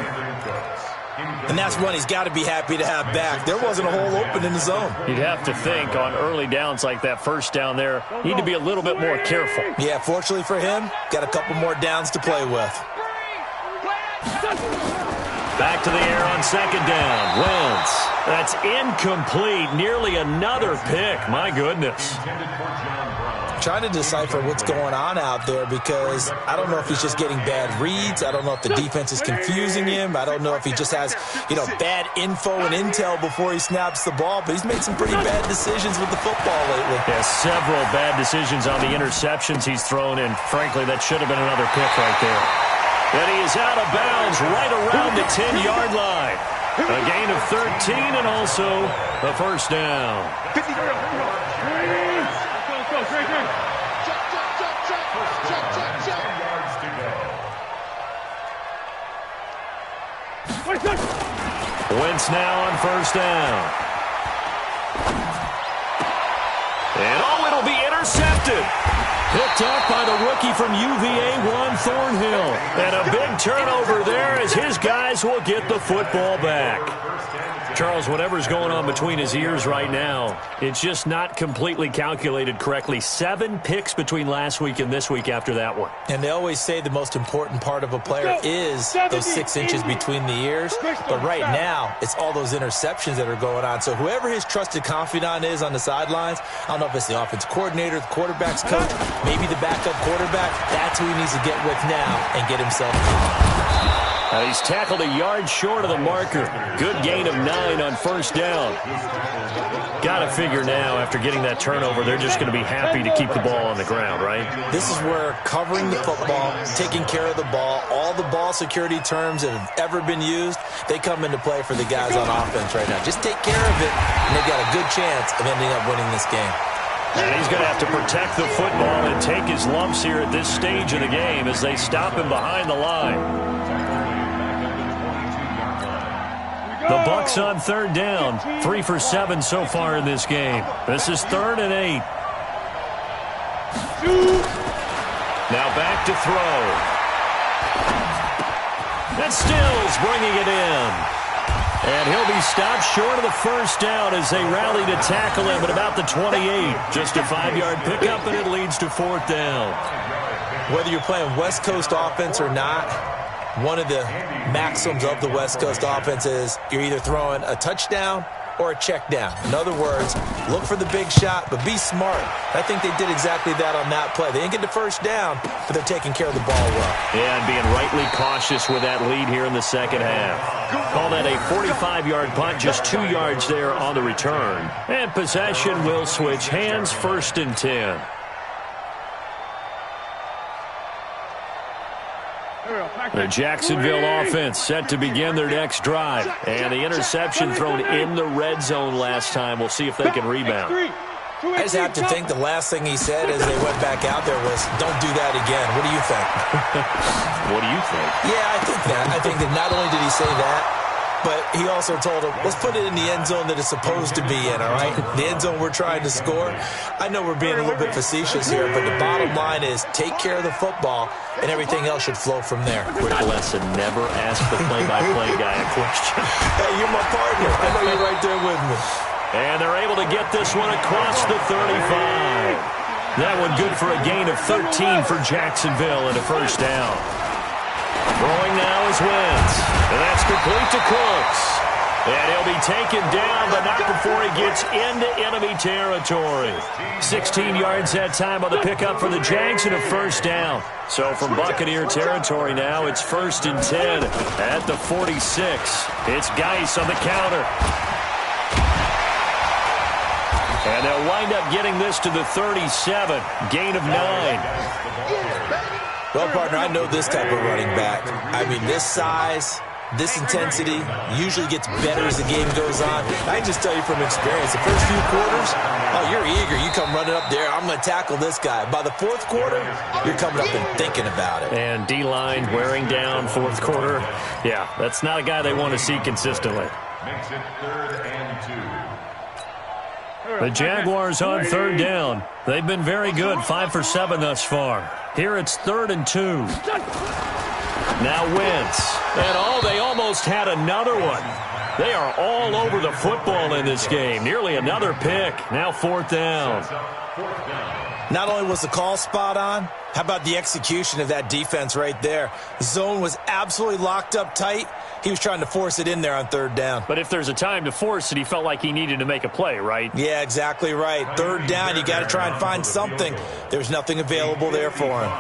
And that's one he's got to be happy to have back. There wasn't a hole open in the zone. You'd have to think on early downs like that first down there, you need to be a little bit more careful. Yeah, fortunately for him, got a couple more downs to play with. Back to the air on second down. Wentz. That's incomplete. Nearly another pick. My goodness. trying to decipher what's going on out there because I don't know if he's just getting bad reads. I don't know if the defense is confusing him. I don't know if he just has, bad info and intel before he snaps the ball. But he's made some pretty bad decisions with the football lately. Yeah, several bad decisions on the interceptions he's thrown, and frankly, that should have been another pick right there. And he is out of bounds right around the 10-yard line. A gain of 13 and also a first down. 50. Wentz now on first down. And it'll be intercepted. Picked up by the rookie from UVA, Juan Thornhill. And a big turnover there as his guys will get the football back. Charles, whatever's going on between his ears right now, it's just not completely calculated correctly. 7 picks between last week and this week after that one. And they always say the most important part of a player is those 6 inches between the ears. But right now, it's all those interceptions that are going on. So whoever his trusted confidant is on the sidelines, I don't know if it's the offensive coordinator, the quarterback's coach, maybe the backup quarterback, that's who he needs to get with now and get himself calm. He's tackled a yard short of the marker. Good gain of 9 on first down. Got to figure now, after getting that turnover, they're just going to be happy to keep the ball on the ground, right? This is where covering the football, taking care of the ball, all the ball security terms that have ever been used, they come into play for the guys on offense right now. Just take care of it, and they've got a good chance of ending up winning this game. And he's going to have to protect the football and take his lumps here at this stage of the game as they stop him behind the line. The Bucs on third down, 3 for 7 so far in this game. This is 3rd and 8. Now back to throw. And Stills bringing it in. And he'll be stopped short of the first down as they rally to tackle him at about the 28. Just a 5-yard pickup, and it leads to 4th down. Whether you're playing West Coast offense or not, one of the maxims of the West Coast offense is you're either throwing a touchdown or a check down. In other words, look for the big shot, but be smart. I think they did exactly that on that play. They didn't get the first down, but they're taking care of the ball well. Yeah, and being rightly cautious with that lead here in the second half. Call that a 45-yard punt, just 2 yards there on the return. And possession will switch hands, 1st and 10. The Jacksonville offense set to begin their next drive. And the interception thrown in the red zone last time. We'll see if they can rebound. I just have to think the last thing he said as they went back out there was, don't do that again. What do you think? What do you think? Yeah, I think that. I think that not only did he say that, but he also told him, let's put it in the end zone that it's supposed to be in, all right? The end zone we're trying to score. I know we're being a little bit facetious here, but the bottom line is take care of the football, and everything else should flow from there. Quick lesson, never ask the play-by-play guy a question. Hey, you're my partner. I know you're right there with me. And they're able to get this one across the 35. That one good for a gain of 13 for Jacksonville and a first down. Throwing now is Wentz. And that's complete to Cooks. And he'll be taken down, but not before he gets into enemy territory. 16 yards that time on the pickup for the Jags and a first down. So from Buccaneer territory now, it's 1st and 10 at the 46. It's Geis on the counter. And they'll wind up getting this to the 37. Gain of 9. Well, partner, I know this type of running back. I mean, this size, this intensity usually gets better as the game goes on. I can just tell you from experience, the first few quarters, oh, you're eager. You come running up there, I'm going to tackle this guy. By the 4th quarter, you're coming up and thinking about it. And D-line wearing down 4th quarter. Yeah, that's not a guy they want to see consistently. Makes it 3rd and 2. The Jaguars on 3rd down. They've been very good, 5 for 7 thus far. Here it's 3rd and 2. Now Wentz. And they almost had another one. They are all over the football in this game. Nearly another pick. Now 4th down. 4th down. Not only was the call spot on, how about the execution of that defense right there? The zone was absolutely locked up tight. He was trying to force it in there on third down. But if there's a time to force it, he felt like he needed to make a play, right? Yeah, exactly right. Third down, you got to try and find something. There's nothing available there for him.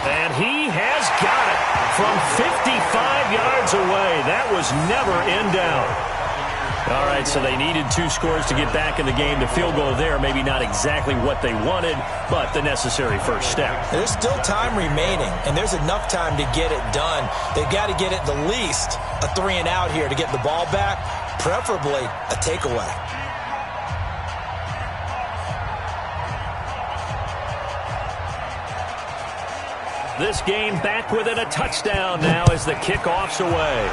And he has got it from 55 yards away. That was never in doubt. All right, so they needed 2 scores to get back in the game. The field goal there, maybe not exactly what they wanted, but the necessary first step. There's still time remaining, and there's enough time to get it done. They've got to get at the least a 3-and-out here to get the ball back, preferably a takeaway. This game back within a touchdown now as the kickoff's away.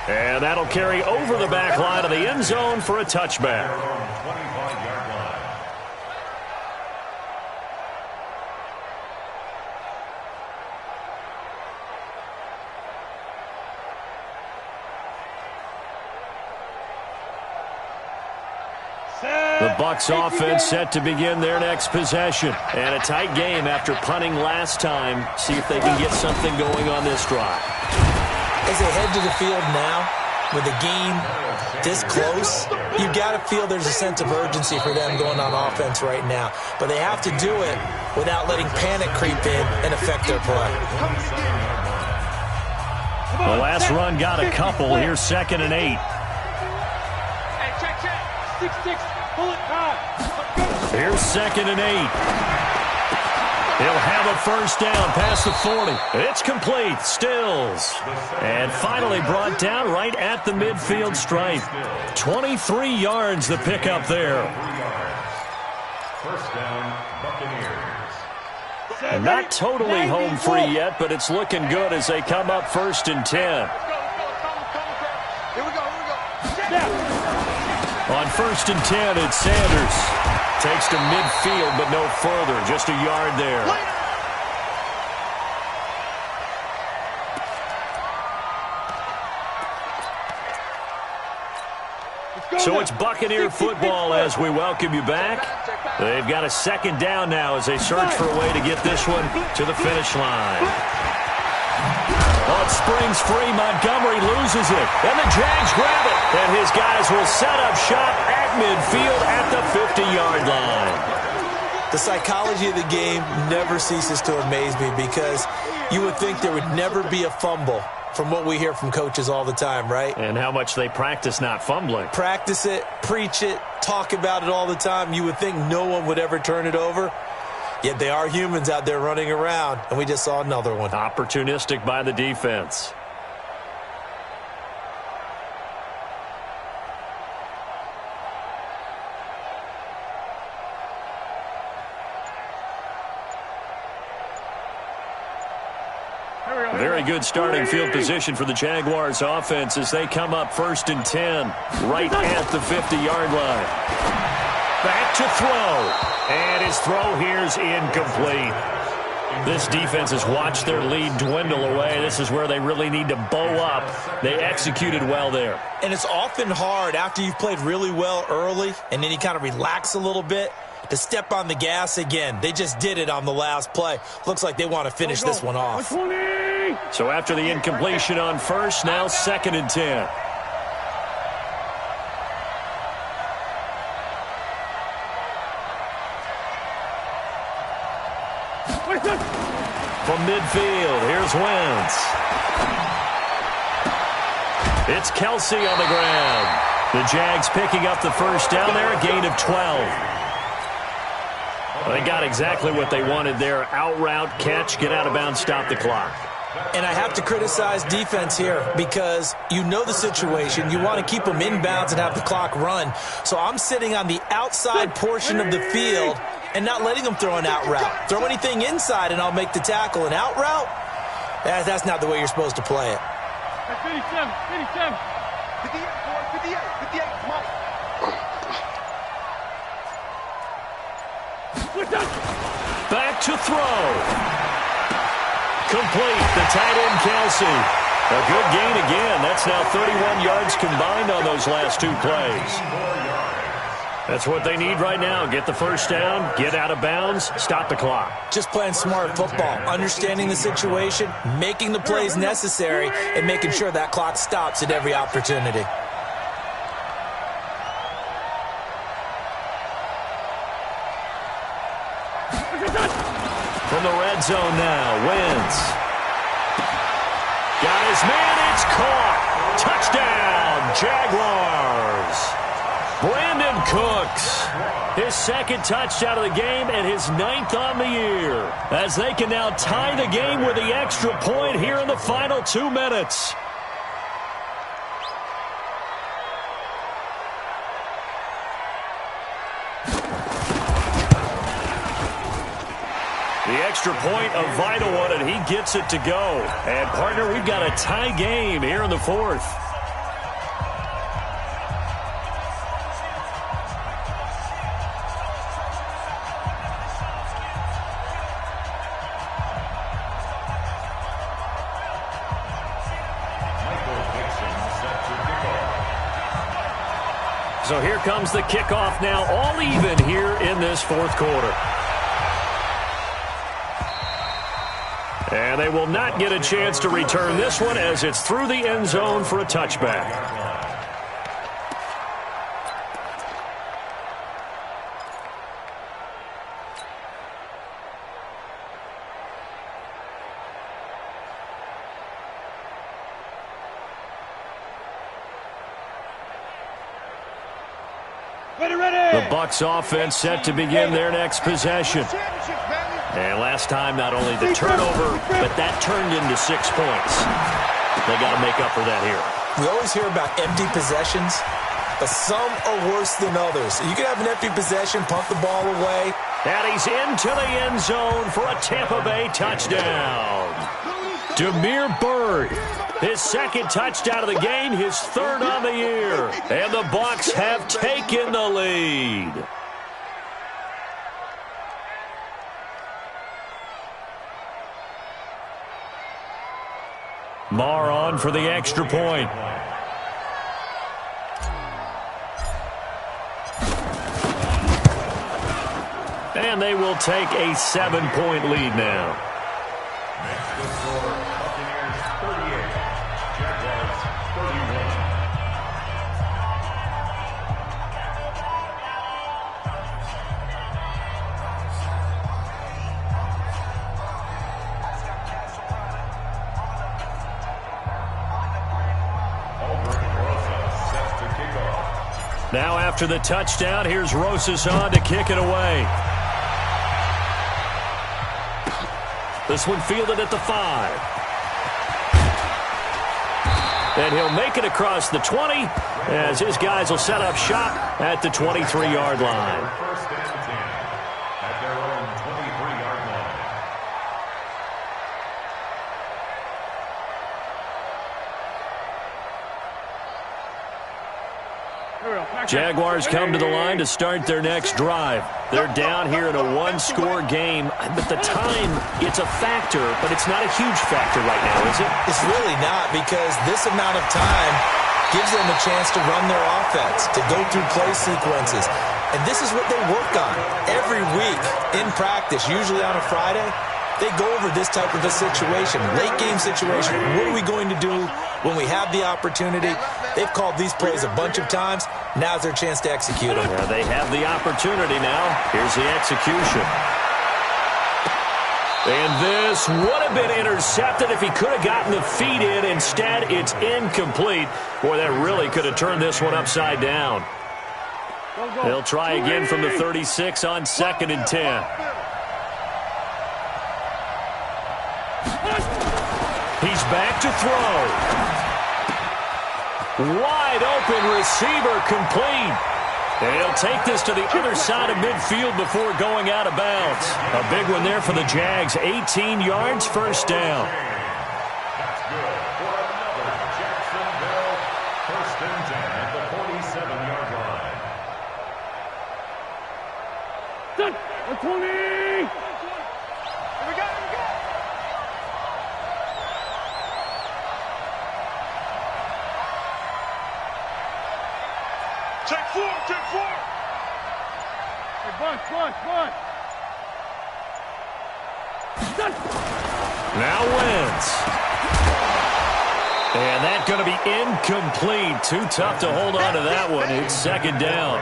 And that'll carry over the back line of the end zone for a touchback. The Bucs offense set to begin their next possession. And a tight game after punting last time. See if they can get something going on this drive. As they head to the field now, with the game this close, you've got to feel there's a sense of urgency for them going on offense right now. But they have to do it without letting panic creep in and affect their play. The last run got a couple. Here's 2nd and 8. Hey, check. 6-6. Bullet time. Here's 2nd and 8. He'll have a first down past the 40. It's complete. Stills. And finally brought down right at the midfield stripe. 23 yards the pickup there. First down, Buccaneers. And not totally home free yet, but it's looking good as they come up 1st and 10. Here we go. On 1st and 10, it's Sanders. Takes to midfield, but no further. Just a yard there. So it's Buccaneer football as we welcome you back. They've got a 2nd down now as they search for a way to get this one to the finish line. Oh, it springs free. Montgomery loses it. And the Jags grab it. And his guys will set up shop at midfield at the 50-yard line. The psychology of the game never ceases to amaze me because you would think there would never be a fumble from what we hear from coaches all the time, right? And how much they practice not fumbling. Practice it, preach it, talk about it all the time. You would think no one would ever turn it over. Yet they are humans out there running around, and we just saw another one. Opportunistic by the defense. Very good starting field position for the Jaguars offense as they come up 1st and 10 right at the 50-yard line. Back to throw. And his throw here's incomplete. This defense has watched their lead dwindle away. This is where they really need to bow up. They executed well there. And it's often hard after you've played really well early and then you kind of relax a little bit to step on the gas again. They just did it on the last play. Looks like they want to finish this one off. So after the incompletion on 1st, now 2nd and 10. From midfield, here's Wentz. It's Kelsey on the ground. The Jags picking up the first down there, a gain of 12. They got exactly what they wanted there. Out route, catch, get out of bounds, stop the clock. And I have to criticize defense here because you know the situation. You want to keep them inbounds and have the clock run. So I'm sitting on the outside portion of the field and not letting them throw an out route. Throw anything inside and I'll make the tackle. An out route? That's not the way you're supposed to play it. 57. 58, 58, come on. Back to throw. Complete. The tight end, Kelsey. A good gain again. That's now 31 yards combined on those last two plays. That's what they need right now. Get the first down, get out of bounds, stop the clock. Just playing smart football, understanding the situation, making the plays necessary, and making sure that clock stops at every opportunity. From the red zone now, Wentz. Got his man, it's caught. Touchdown, Jaguars. Brandon Cooks, his second touchdown of the game and his 9th on the year, as they can now tie the game with the extra point here in the final 2 minutes. The extra point, a vital one, and he gets it to go. And, partner, we've got a tie game here in the 4th. So here comes the kickoff now, all even here in this 4th quarter. And they will not get a chance to return this one as it's through the end zone for a touchback. The Bucs offense set to begin their next possession. And last time, not only the turnover, but that turned into 6 points. They got to make up for that here. We always hear about empty possessions, but some are worse than others. You can have an empty possession, pump the ball away. And he's into the end zone for a Tampa Bay touchdown. Damiere Byrd, his second touchdown of the game, his 3rd on the year. And the Bucs have taken the lead. Marr on for the extra point. And they will take a 7-point lead now. Next to score, Buccaneers 38, Jaguars 31. Now after the touchdown, here's Rosas on to kick it away. This one fielded at the 5. And he'll make it across the 20 as his guys will set up shop at the 23-yard line. First and 10 at their own 23-yard line. Jaguars come to the line to start their next drive. They're down here in a one-score game, but the time, it's a factor, but it's not a huge factor right now, is it? It's really not, because this amount of time gives them a chance to run their offense, to go through play sequences. And this is what they work on every week in practice, usually on a Friday. They go over this type of a situation, late-game situation. What are we going to do when we have the opportunity? They've called these plays a bunch of times. Now's their chance to execute them. Yeah, they have the opportunity now. Here's the execution. And this would have been intercepted if he could have gotten the feet in. Instead, it's incomplete. Boy, that really could have turned this one upside down. They'll try again from the 36 on 2nd and 10. He's back to throw. Wide open receiver complete. And he'll take this to the other side of midfield before going out of bounds. A big one there for the Jags. 18 yards, first down. That's good for another Jacksonville first and 10 at the 47-yard line. Take four, take four. Hey, bunch. Now wins. And that's going to be incomplete. Too tough to hold on to that one. It's second down.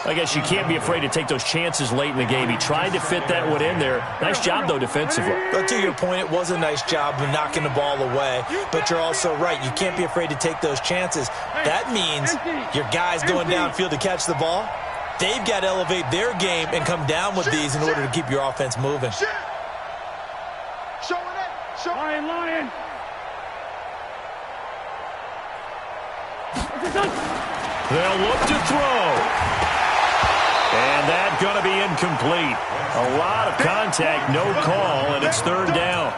I guess you can't be afraid to take those chances late in the game. He tried to fit that one in there. Nice job, though, defensively. But to your point, it was a nice job of knocking the ball away. But you're also right. You can't be afraid to take those chances. That means your guys going downfield to catch the ball, they've got to elevate their game and come down with these in order to keep your offense moving. Lion. They'll look to throw. And that's going to be incomplete. A lot of contact, no call, and it's third down.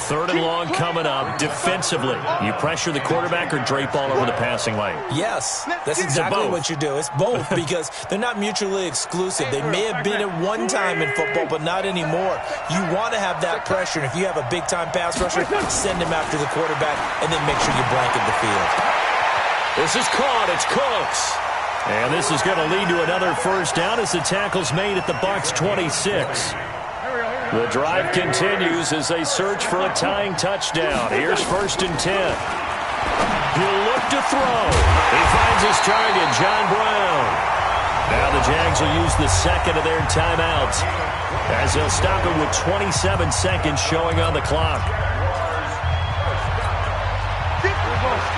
Third and long coming up defensively. You pressure the quarterback or drape all over the passing lane? Yes, that's exactly what you do. It's both because they're not mutually exclusive. They may have been at one time in football, but not anymore. You want to have that pressure, and if you have a big-time pass rusher, send him after the quarterback, and then make sure you blanket the field. This is caught. It's Cooks. And this is going to lead to another first down as the tackle's made at the Bucs 26. The drive continues as they search for a tying touchdown. Here's first and 10. He'll look to throw. He finds his target, John Brown. Now the Jags will use the second of their timeouts as they'll stop it with 27 seconds showing on the clock.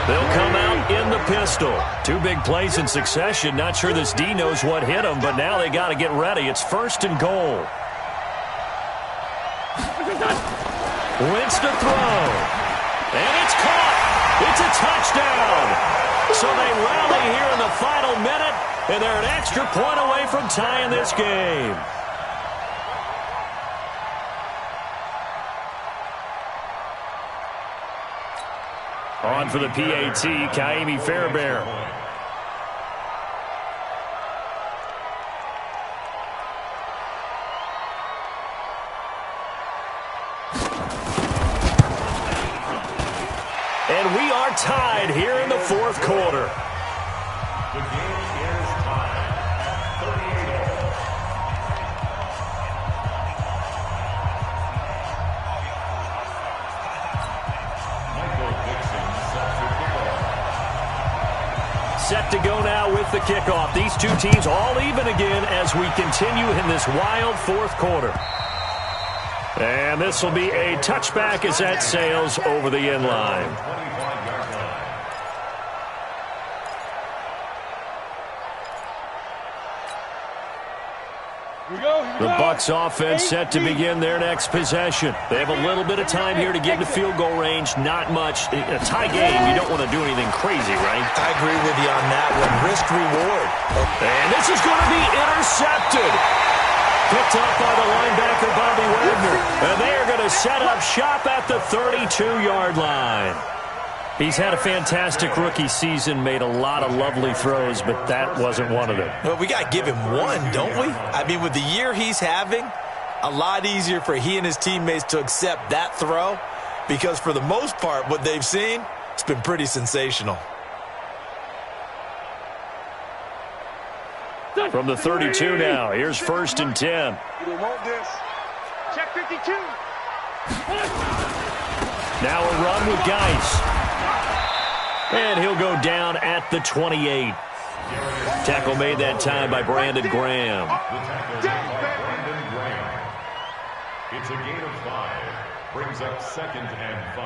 They'll come out in the pistol. Two big plays in succession. Not sure this D knows what hit him, but now they got to get ready. It's first and goal. Wins to throw. And it's caught. It's a touchdown. So they rally here in the final minute, and they're an extra point away from tying this game. On for the PAT, Kaimi Fairbairn. And we are tied here in the fourth quarter. The game is tied at 38 all. Set to go now with the kickoff. These two teams all even again as we continue in this wild fourth quarter. And this will be a touchback as that sails over the end line. The Bucs offense set to begin their next possession. They have a little bit of time here to get to field goal range. Not much. A tie game, you don't want to do anything crazy, right? I agree with you on that one. Risk reward. And this is going to be intercepted. Picked up by the linebacker, Bobby Wagner. And they are going to set up shop at the 32-yard line. He's had a fantastic rookie season, made a lot of lovely throws, but that wasn't one of them. Well, we got to give him one, don't we? I mean, with the year he's having, a lot easier for he and his teammates to accept that throw because for the most part, what they've seen, it's been pretty sensational. From the 32 now, here's first and 10. You don't want this. Check 52. Now a run with Geis. And he'll go down at the 28. Tackle made that time by Brandon Graham. Brandon Graham. It's a gain of 5. Brings up second and 5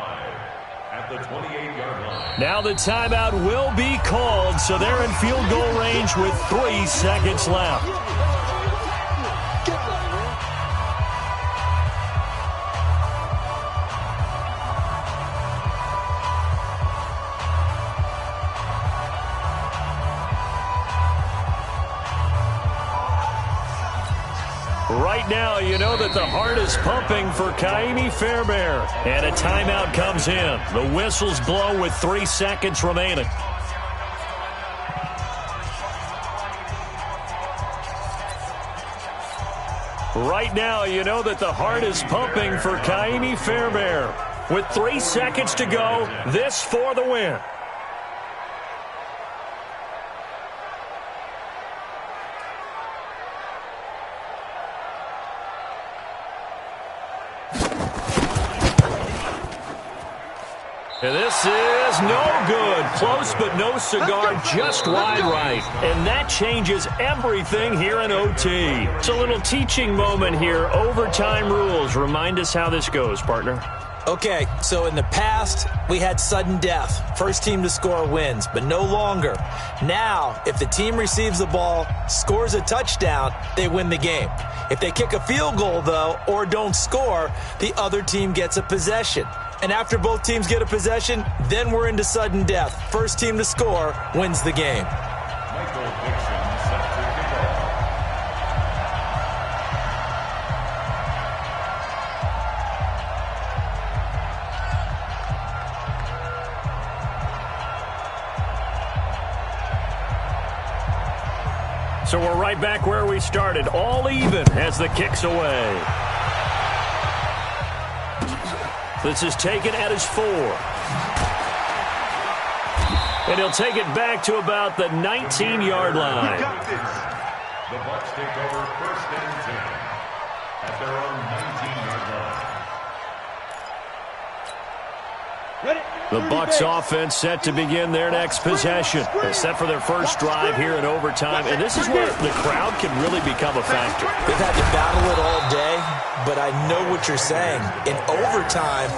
at the 28-yard line. Now the timeout will be called, so they're in field goal range with 3 seconds left. Right now, you know that the heart is pumping for Kaimi Fairbairn. And a timeout comes in. The whistles blow with 3 seconds remaining. Right now, you know that the heart is pumping for Kaimi Fairbairn. With 3 seconds to go, this for the win. And this is no good. Close, but no cigar, just wide right. And that changes everything here in OT. It's a little teaching moment here. Overtime rules. Remind us how this goes, partner. Okay, so in the past, we had sudden death. First team to score wins, but no longer. Now, if the team receives the ball, scores a touchdown, they win the game. If they kick a field goal, though, or don't score, the other team gets a possession. And after both teams get a possession, then we're into sudden death. First team to score wins the game. So we're right back where we started, all even as the kick's away. This is taken at his 4. And he'll take it back to about the 19-yard line. The Bucs take over 1st and 10 at their own 19-yard line. The Bucs offense set to begin their next possession. They're set for their first drive here in overtime, and this is where the crowd can really become a factor. They've had to battle it all day, but I know what you're saying. In overtime,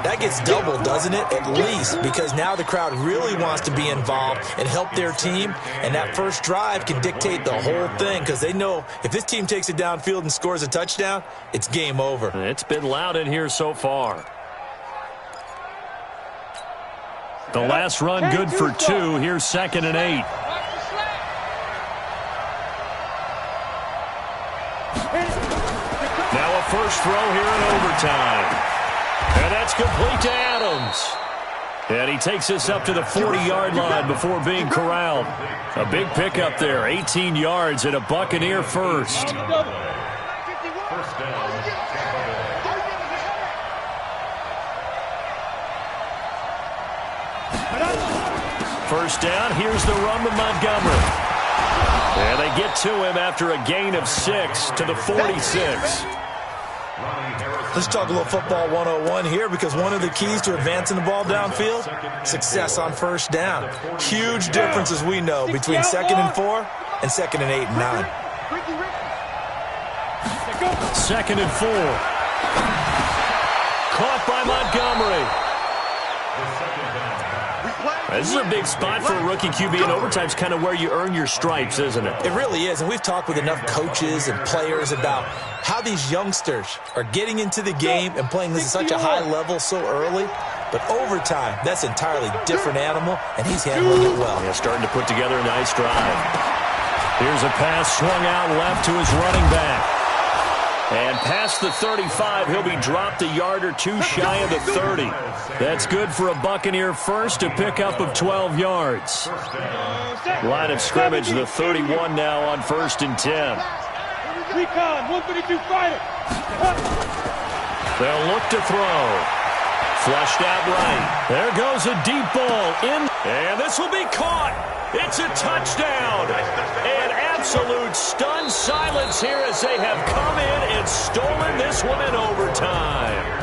that gets doubled, doesn't it? At least, because now the crowd really wants to be involved and help their team, and that first drive can dictate the whole thing because they know if this team takes it downfield and scores a touchdown, it's game over. It's been loud in here so far. The last run good for 2. Here's 2nd and 8. Now a first throw here in overtime. And that's complete to Adams. And he takes us up to the 40-yard line before being corralled. A big pickup there, 18 yards and a Buccaneer first. First down, Tampa Bay. First down, here's the run to Montgomery. And they get to him after a gain of 6 to the 46. Let's talk a little football 101 here because one of the keys to advancing the ball downfield, success on first down. Huge difference, as we know, between 2nd and 4 and 2nd and 8 and 9. 2nd and 4. Caught by Montgomery. This is a big spot for a rookie QB, and overtime's kind of where you earn your stripes, isn't it? It really is, and we've talked with enough coaches and players about how these youngsters are getting into the game and playing this at such a high level so early. But overtime, that's an entirely different animal, and he's handling it well. Yeah, starting to put together a nice drive. Here's a pass swung out left to his running back. And past the 35, he'll be dropped a yard or 2 shy of the 30. That's good for a Buccaneer first, a pickup of 12 yards. Line of scrimmage, the 31 now on 1st and 10. Recon, 152 fighter. They'll look to throw. Flushed out right. There goes a deep ball in. And this will be caught. It's a touchdown. And absolute stunned silence here as they have come in and stolen this one in overtime.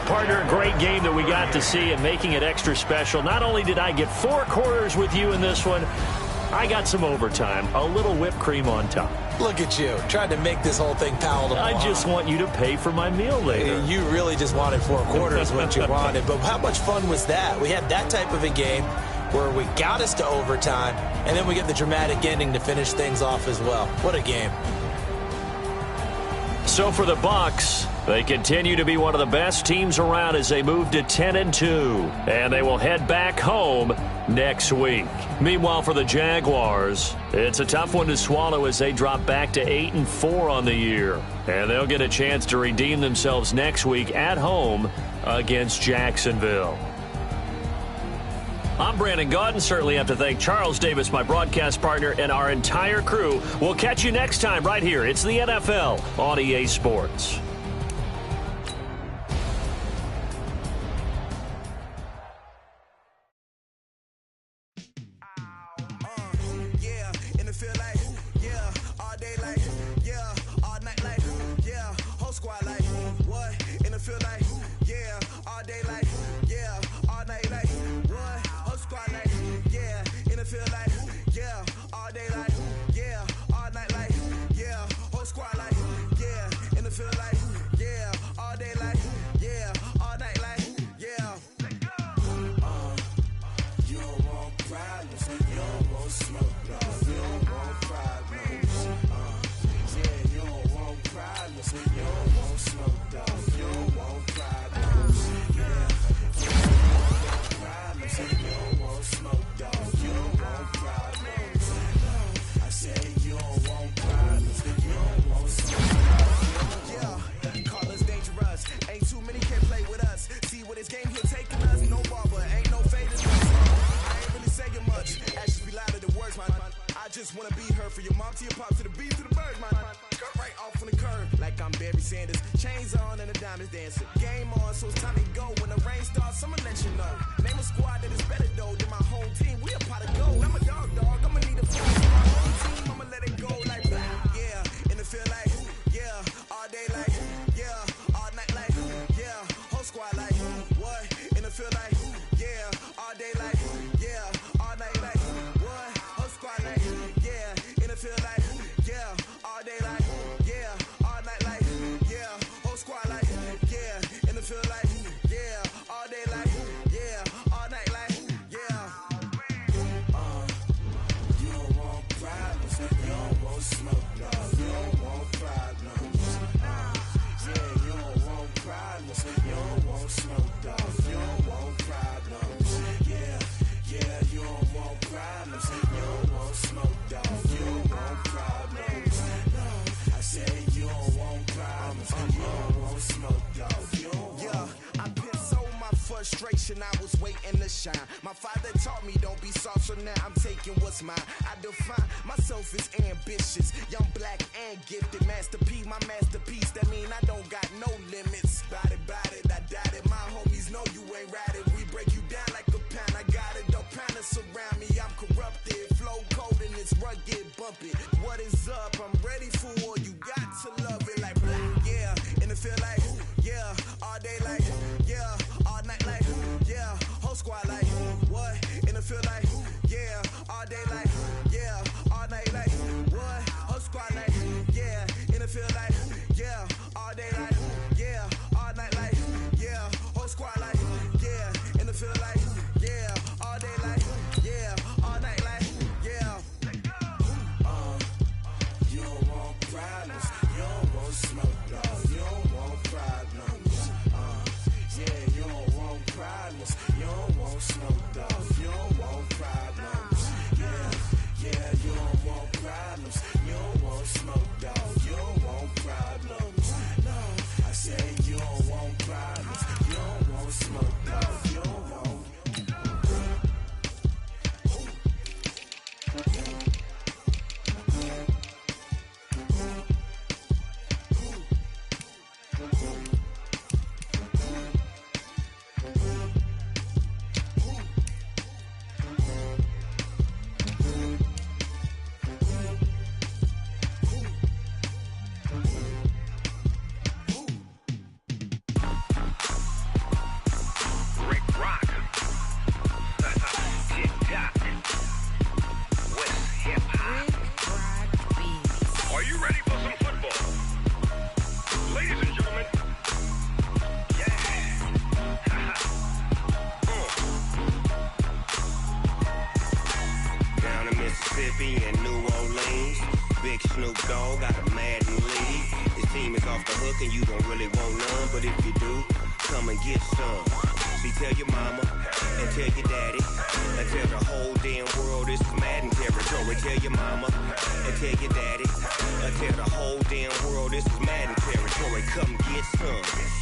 Partner, a great game that we got to see and making it extra special. Not only did I get 4 quarters with you in this one, I got some overtime, a little whipped cream on top. Look at you, trying to make this whole thing palatable. I just want you to pay for my meal later. You really just wanted 4 quarters what you wanted, but how much fun was that? We had that type of a game where we got us to overtime, and then we get the dramatic ending to finish things off as well. What a game. So for the Bucs, they continue to be one of the best teams around as they move to 10-2, and they will head back home next week. Meanwhile, for the Jaguars, it's a tough one to swallow as they drop back to 8-4 on the year, and they'll get a chance to redeem themselves next week at home against Jacksonville. I'm Brandon Gaudin. Certainly have to thank Charles Davis, my broadcast partner, and our entire crew. We'll catch you next time right here. It's the NFL on EA Sports. I was waiting to shine. My father taught me don't be soft, so now I'm taking what's mine. I define myself as ambitious, young, black, and gifted. Master P, my masterpiece. That mean I don't got no limits. Bout it, I doubt it. My homies know you ain't ratted. We break you down like a pound. I got it, don't pound to surround me. I'm corrupted, flow cold and it's rugged, bump it. What is up? I'm ready for war. You got to love it like black, yeah. And it feel like, yeah, all day like, yeah, all night like, yeah, whole squad like, what? And it feel like, yeah, all day like, yeah, all night like, what? Whole squad like, yeah, and it feel like, yeah, all day like, yeah, all night like, yeah, whole squad like, yeah, and it feel like, yeah, all day like, yeah, all night like, yeah. You don't want problems, you don't want smoke, dog, you don't want problems. Yeah, you don't want problems, you don't want smoke, dog, you don't want problems. Yeah, you don't want problems, you don't want smoke, dog, you don't want problems. No, I say you don't want problems, you don't want smoke, dog, you don't want.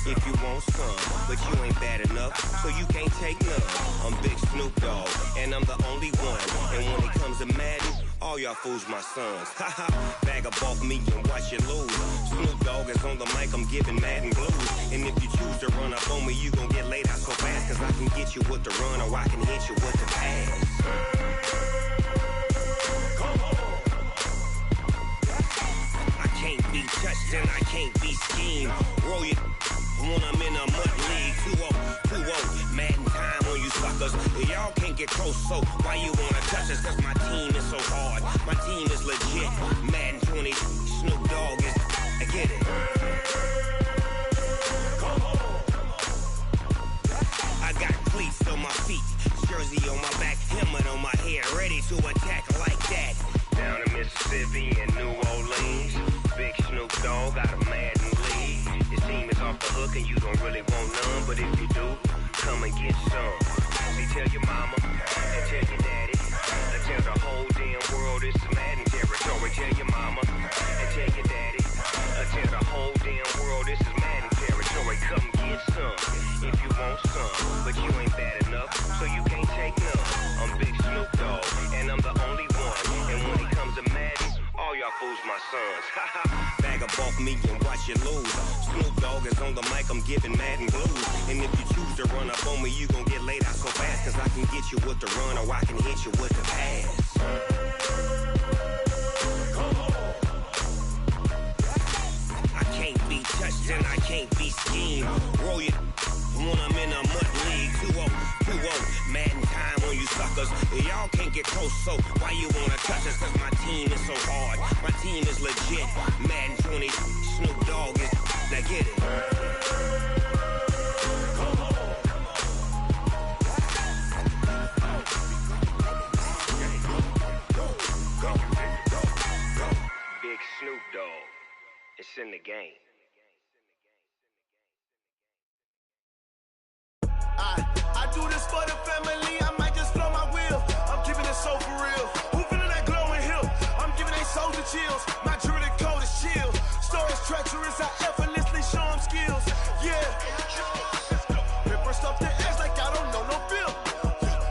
If you want some, but you ain't ain't bad enough, so you can't take none. I'm Big Snoop Dogg, and I'm the only one. And when it comes to Madden, all y'all fools my sons. Haha, bag up off me and watch you lose. Snoop Dogg is on the mic, I'm giving Madden blues. And if you choose to run up on me, you gon' get laid out so fast. Cause I can get you with the run or I can hit you with the pass. I can't be touched and I can't be schemed. Roll you when I'm in a mud league. 2-0, Madden time on you suckers. Y'all can't get close, so why you wanna touch us? Cause my team is so hard, my team is legit. Madden 20, Snoop Dogg is, I get it. I got cleats on my feet, jersey on my back, helmet on my head, ready to attack like that. Down in Mississippi and New Orleans, Big Snoop Dogg got a Madden league. His team is off the hook and you don't really want none, but if you do, come and get some. See, tell your mama and tell your daddy, and tell the whole damn world it's Madden territory. Tell your mama and tell your daddy, and tell the whole damn world this is Madden territory. Come get some if you want some, but you ain't bad enough, so you can't take none. I'm Big Snoop Dogg, and I'm the only one. And when it comes to Madden, all y'all fools my sons. Bag up off me and watch you lose. Snoop Dogg is on the mic, I'm giving Madden blues. And if you choose to run up on me, you gon' get laid out so fast. Cause I can get you with the run or I can hit you with the pass. I can't be touched and I can't be schemed. Roll you when I'm in a mud league. 2-0, Madden time on you suckers. Y'all can't get close, so why you wanna touch us? Cause my team is so hard, my team is legit. Madden 20, Snoop Dogg is, now get it. Big Snoop Dogg, it's in the game. I do this for the family, I might just blow my wheel. I'm giving it so for real. Who feeling that glowing hill? I'm giving they soldier chills. My jewelry coat is chill. Stories treacherous, I effortlessly show them skills. Yeah. Ripper stuff the edge like I don't know no feel.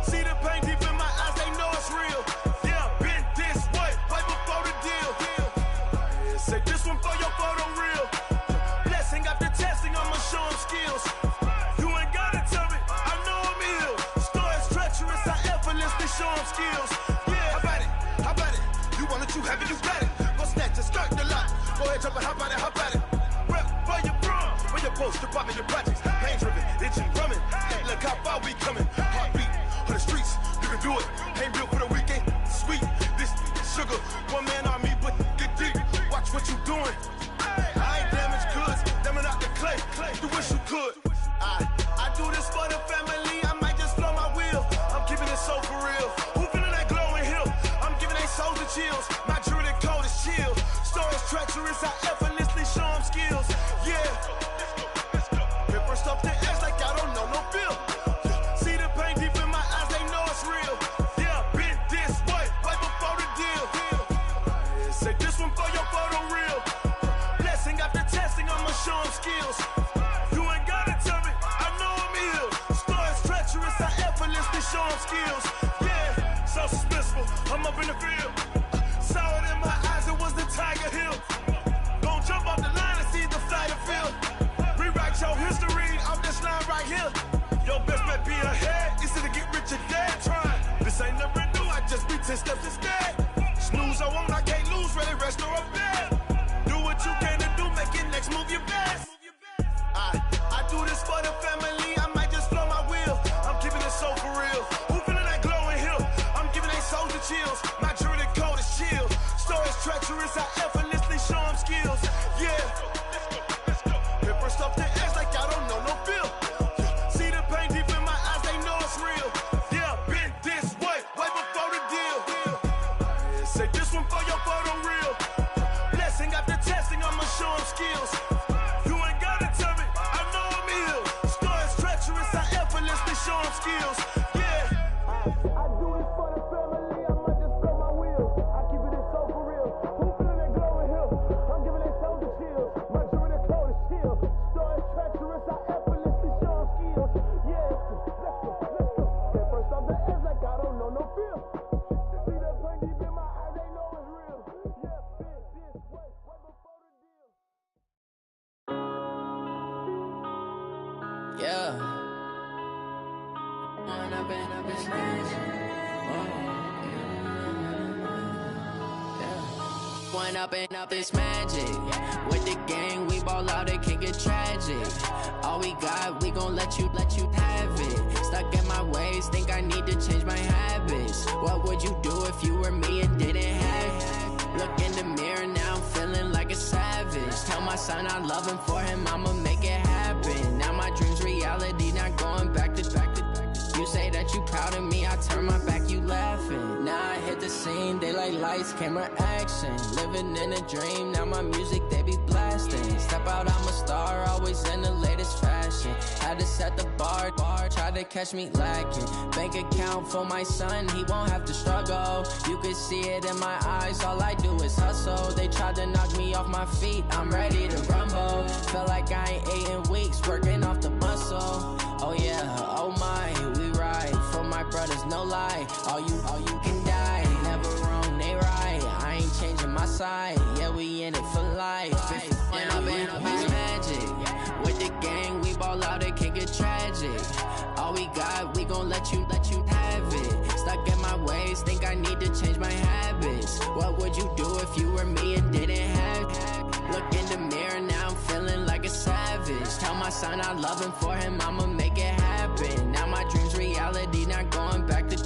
See the pain deep in my eyes, they know it's real. Yeah, been this way, right before the deal. Say this one for your photo real. Blessing after testing, I'ma show them skills. You ain't gotta tell me, I know I'm ill. Stories treacherous, I effortlessly show them skills. Yeah, how about it? How about it? You want it, you have it, you got it. Go snatch it, skirt the lot. Go ahead, jump it, how about it? How about it? Rep for your bro, for your post, your pop, your projects. Pain driven, itching, drumming. Hey, look how far we coming. Heartbeat for the streets, you can do it. Ain't built for the weekend. Sweet, this sugar, one man army, but get deep. Watch what you doing. I ain't damaged goods, damn it out the clay. You wish you could. I do this for the family, I might just blow my wheel. I'm keeping it so for real. Who feeling that glowing hill? I'm giving they soldier chills. My jewelry coat is chill. Stories treacherous, I effortlessly show them skills. Yeah. Ripper stuff the edge like I don't know no feel. See the pain deep in my eyes, they know it's real. Yeah, been this way, right before the deal. Say this one for your photo real. Blessing after testing, I'ma show them skills. You ain't gotta tell me, I know I'm ill. Stories treacherous, I effortlessly show them skills. Yeah, so suspenseful, I'm up in the field. Saw it in my eyes, it was the Tiger Hill. Gon' jump off the line and see the flight of field. Rewrite your history off this line right here. Your best bet be ahead, easy to get rich or dead trying. This ain't never new, I just be 10 steps instead. Snooze I won't, I can't lose, ready, rest or I'm dead. Do what you can to do, make it next move your best. I do this for the family, I might just blow my wheel. I'm keeping it so for real. Who feeling that glowing hill? I'm giving they soldier chills. My jewelry coat is chill. Stories treacherous, I effortlessly show them skills. Yeah. Ripper stuff the edge like I don't know no feel. See the pain deep in my eyes, they know it's real. Yeah, been this way, right before the deal. Yeah. When I've been up this magic. When up and up this magic. With the gang, we ball out, it can get tragic. All we got, we gon' let you have it. Stuck in my ways, think I need to change my habits. What would you do if you were me and didn't have it? Look in the mirror, now I'm feeling like a savage. Tell my son I love him, for him I'ma make it happen. Now my dream's reality, not going back to. You say that you proud of me, I turn my back, you laughing. Now I hit the scene, they like lights, camera, action. Living in a dream, now my music, they be blasting. Step out, I'm a star, always in the latest fashion. Had to set the bar, try to catch me lacking. Bank account for my son, he won't have to struggle. You can see it in my eyes, all I do is hustle. They tried to knock me off my feet, I'm ready to rumble. Feel like I ain't ate in weeks, working off the muscle. Oh yeah, oh my, we ride for my brothers, no lie. All you can die, never wrong, they right. I ain't changing my side, yeah, we in it for life. When I've been up is magic. With the gang, we ball out, it can get tragic. All we got, we gon' let you have it. Stuck in my ways, think I need to change my habits. What would you do if you were me and didn't have it? Look in the mirror, now I'm feeling like a savage. Tell my son I love him, for him I'ma make it happen. Now my dream's reality, not going back to.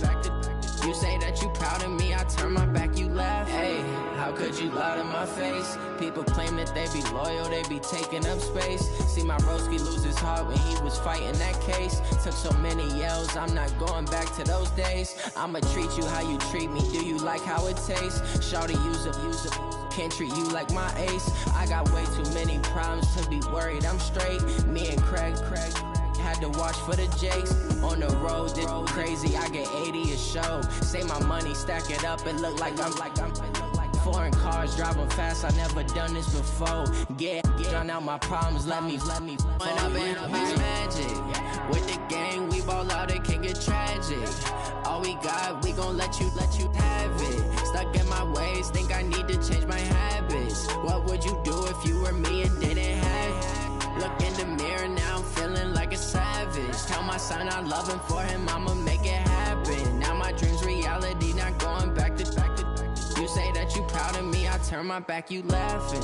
You say that you proud of me, I turn my back, you laugh. Hey, how could you lie to my face? People claim that they be loyal, they be taking up space. See my broski lose his heart when he was fighting that case. Took so many yells, I'm not going back to those days. I'ma treat you how you treat me, do you like how it tastes? Shawty, use it. Can't treat you like my ace. I got way too many problems to be worried, I'm straight. Me and Craig had to watch for the Jakes. On the road, did crazy, I get 80 a show. Say my money, stack it up, it look like I'm foreign cars, driving fast, I never done this before. Get drown out my problems, let me When I've been up is magic. With the gang, we ball out, it can get tragic. All we got, we gon' let you have it. Stuck in my ways, think I need to change my habits. What would you do if you were me and didn't have it? Look in the mirror, now I'm feeling like a savage. Tell my son I love him, for him I'ma make it happen. Now my dream's reality, not going back to. You say that you proud of me, I turn my back, you laughing.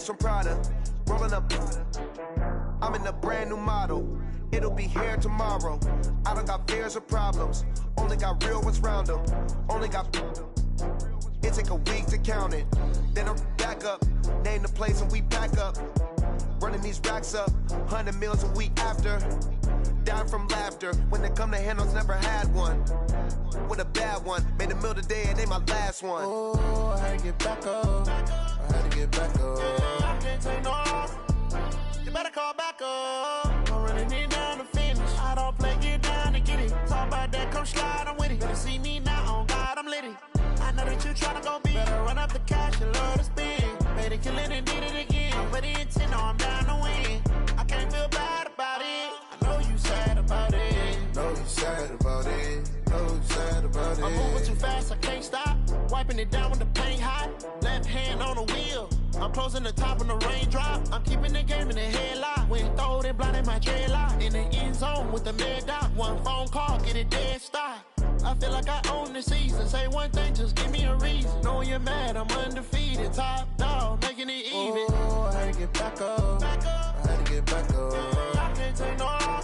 From Prada, rolling up. I'm in a brand new model. It'll be here tomorrow. I don't got fears or problems. Only got real ones round them. Only got. It take a week to count it. Then I'm back up. Name the place and we pack up. Running these racks up. 100 meals a week after. Dying from laughter. When they come to handles, never had one. With a bad one. Made a meal today and they my last one. Oh, I had to get back up. I had to get back up. I can't take no loss. You better call back up. I'm running it down to finish. I don't play, get down to get it. Talk about that, come slide, I'm with it. Better see me now, on God, I'm litty. I know that you tryna go big. Better run up the cash and love to spend. Made it, kill it, and did it again. I'm with the intent, no, I'm down to win. I can't feel bad about it. I know you sad about it. Know you sad about it. Know you sad about it. I'm moving too fast, I can't stop. Wiping it down when the paint hot. Left hand on the wheel. I'm closing the top when the raindrop. I'm keeping the game in the headlock. When throwed and blinded my dreadlock. In the end zone with the mad dot. One phone call, get it dead stop. I feel like I own the season. Say one thing, just give me a reason. Knowing you're mad, I'm undefeated. Top dog, making it even. Oh, I had to get back up. I had to get back up. I can't take no loss.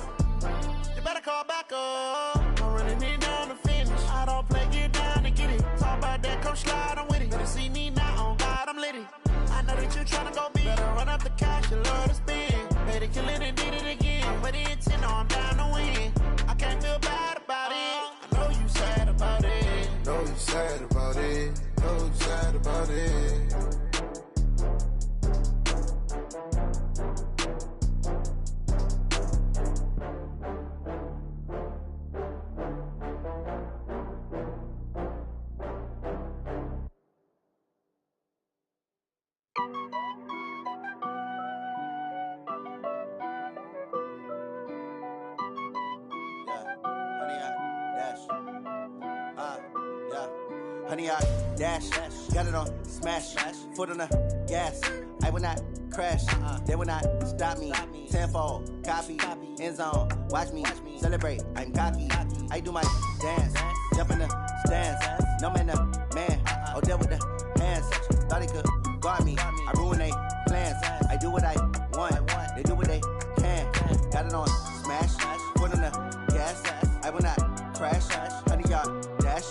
Honey, I dash, got it on smash, foot on the gas. I will not crash, they will not stop me. Tenfold, copy, end zone, watch me celebrate. I'm cocky, I do my dance, jump in the stands. No man, man, oh there with the hands. Thought he could guard me, I ruin they plans. I do what I want, they do what they can. Got it on smash, foot on the gas. I will not crash, honey, y'all dash,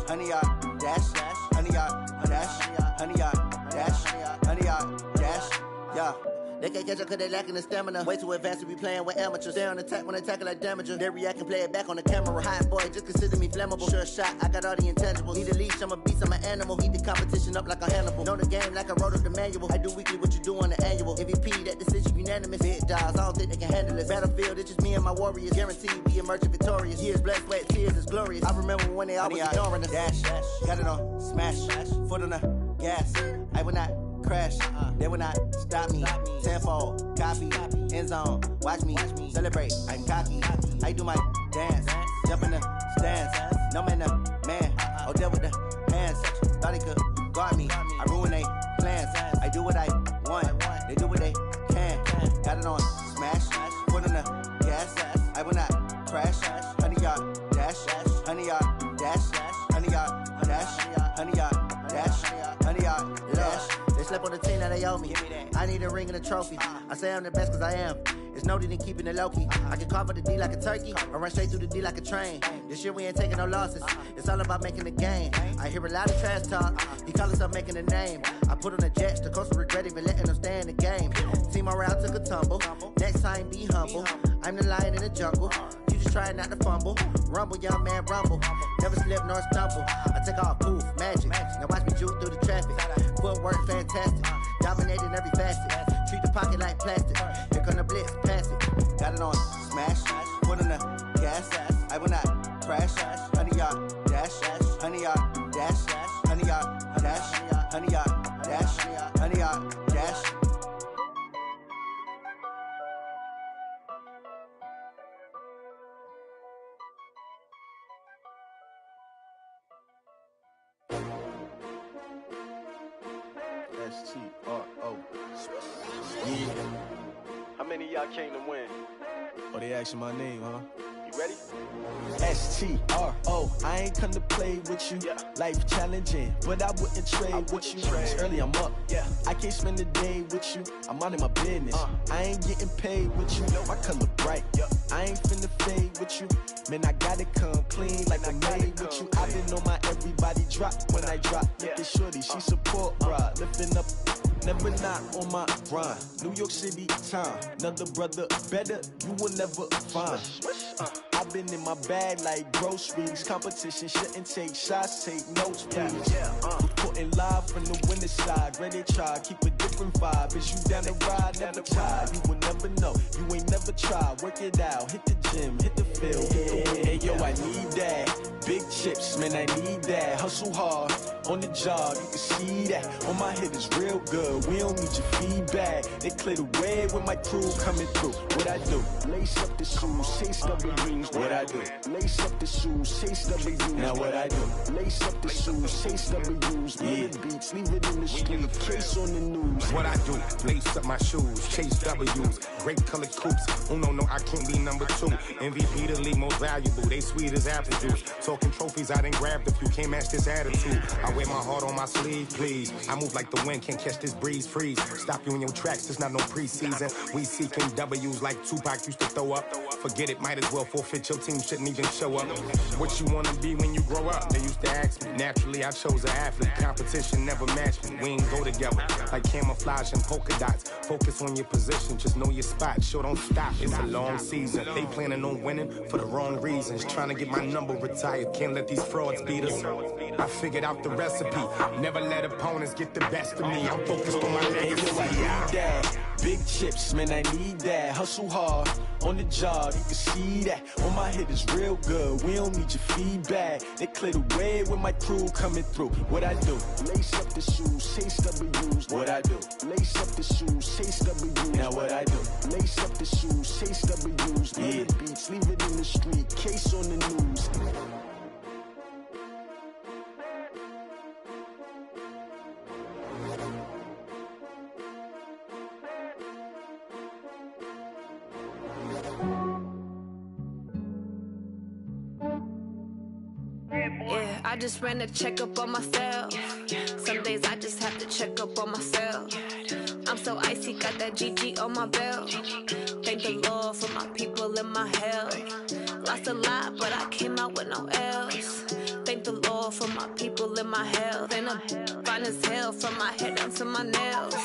honey, y'all dash, honey, y'all dash, honey, y'all dash, honey, y'all dash, yeah. They can't catch up cause they lacking the stamina. Way too advanced to be playing with amateurs. Stay on attack when they tackle like damager. They react and play it back on the camera. Hot boy, just consider me flammable. Sure shot, I got all the intangibles. Need a leash, I'm a beast, I'm an animal. Heat the competition up like a Hannibal. Know the game like I wrote up the manual. I do weekly what you do on the annual. MVP, that decision unanimous. Big dogs, I don't think they can handle it. Battlefield, it's just me and my warriors. Guaranteed we emerge victorious. Years, blood, sweat, tears, it's glorious. I remember when they always ignoring us. Dash, got it on smash, foot on the gas. I will not crash, they will not stop me. Tenfold, copy, end zone, watch me celebrate. I'm cocky, I do my dance, jump in the stands. No man, man, oh there with the hands. Thought he could guard me, I ruin they plans. I do what I want, they do what they can. Got it on smash, foot on the gas. I will not crash, honey, y'all dash, honey, y'all dash, honey, y'all dash, honey, y'all dash, honey, y'all dash. They slept on the team that they owe me. I need a ring and a trophy. I say I'm the best cause I am. It's no need in keeping it low-key. I can carve up the D like a turkey or run straight through the D like a train. This year we ain't taking no losses. It's all about making the game. I hear a lot of trash talk. He call himself making a name. I put on the Jets. The coach will regret even letting them stay in the game. Team around took a tumble. Next time be humble. I'm the lion in the jungle. You just try not to fumble. Rumble, young man, rumble. Never slip nor stumble. I take off, poof, magic. Now watch me juke through the traffic. Footwork fantastic. Dominating every facet. Treat the pocket like plastic. Here come the blitz, pass it. Got it on smash. Foot on the gas. I will not crash. Honey, y'all dash. Honey, y'all dash. Honey, y'all dash. Honey, y'all dash. Honey, y'all dash. S-T-R-O. Yeah. How many of y'all came to win? Oh, they asking my name, huh? You ready? S-T-R-O. I ain't come to play with you. Yeah. Life challenging, but I wouldn't trade with you. It's early, I'm up. Yeah. I can't spend the day with you. I'm minding my business. I ain't getting paid with you. My color bright. Yeah. I ain't finna fade with you. Man, I gotta come clean like I'm made with you. I've been on my everybody drop when I drop. Look at shorty, she support, bruh. Lifting up. Never not on my grind. New York City time. Another brother better, you will never find. I've been in my bag like groceries. Competition shouldn't take shots, take notes, please. Reporting live from the winter side. Ready to try, keep a different vibe. Is you down the ride, never try. You will never know, you ain't never try. Work it out, hit the gym, hit the field. Hey yo, I need that. Big chips, man, I need that. Hustle hard, on the job, you can see that. On my head is real good, we don't need your feedback. They clear the way with my crew coming through. What I do? Lace up the shoes, chase W's. What I do? Lace up the shoes, chase W's. Now what I do? Lace up the shoes, chase W's. Yeah. Beats, leave it in the street, case on the news. What I do? Lace up my shoes, chase W's. Great colored coops. Oh no, I can't be number 2. MVP the league most valuable. They sweet as apple juice. Talking trophies, I done grabbed a few. Can't match this attitude. I wear my heart on my sleeve, please. I move like the wind, can't catch this breeze. Freeze. Stop you in your tracks. It's not no preseason. We seeking W's like Tupac used to throw up. Forget it, might as well forfeit. Your team shouldn't even show up. What you wanna be when you grow up? They used to ask me. Naturally, I chose an athlete. Competition never matched me. We ain't go together like camouflage and polka dots. Focus on your position, just know your spot. Sure, don't stop. It's a long season. They planning on winning for the wrong reasons. Trying to get my number retired. Can't let these frauds beat us. I figured out the recipe. Never let opponents get the best of me. I'm focused on my legacy. Big chips, man, I need that. Hustle hard on the job, you can see that. On my head is real good, we don't need your feedback. They clear the way with my crew coming through. What I do? Lace up the shoes, chase W's. What I do? Lace up the shoes, chase W's. Now what I do? Lace up the shoes, chase W's. Yeah. The beats, leave it in the street, case on the news. Yeah, I just ran a checkup on myself. Some days I just have to check up on myself. I'm so icy, got that GG on my belt. Thank the Lord for my people and my health. Lost a lot, but I came out with no else. Thank the Lord for my people and my health. And I'm fine as hell from my head down to my nails.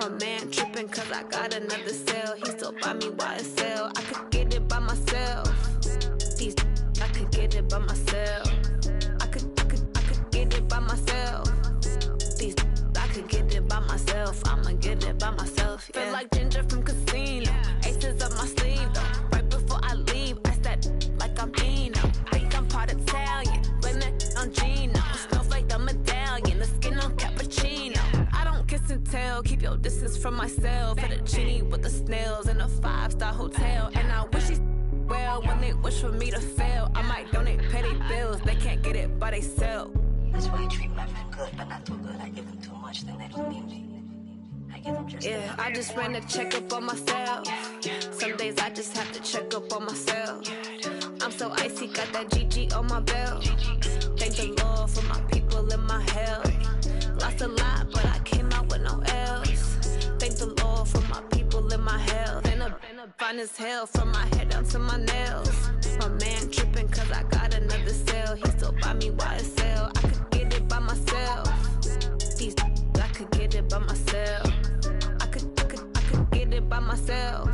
My man tripping cause I got another cell. He still buy me YSL. I could get it by myself. I could get it by myself. I could get it by myself. I could get it by myself. I'ma get it by myself. Yeah. Feel like Ginger from Casino. Aces up my sleeve though. Right before I leave, I said like I'm Dino. Think I'm part Italian. Blame that on Gino. Snowflake the medallion. The skin on cappuccino. I don't kiss and tell. Keep your distance from myself. Fettuccine with the snails in a 5-star hotel. And I wish he's well when they wish for me to fail. I might donate, pay their bills. They can't get it by they sell. That's why you treat my friend good, but not too good. I give them too much, then they don't need me. I give them just yeah, I just ran a checkup on myself. Some days I just have to check up on myself. I'm so icy, got that GG on my belt. Thank the Lord for my people and my health. Lost a lot, but I came out with no else. Thank the Lord for my people and my health. And I'm fine as hell from my head down to my nails. My man tripping cause I got another cell. He still buy me YSL. I could get it by myself. I could get it by myself. I could get it by myself.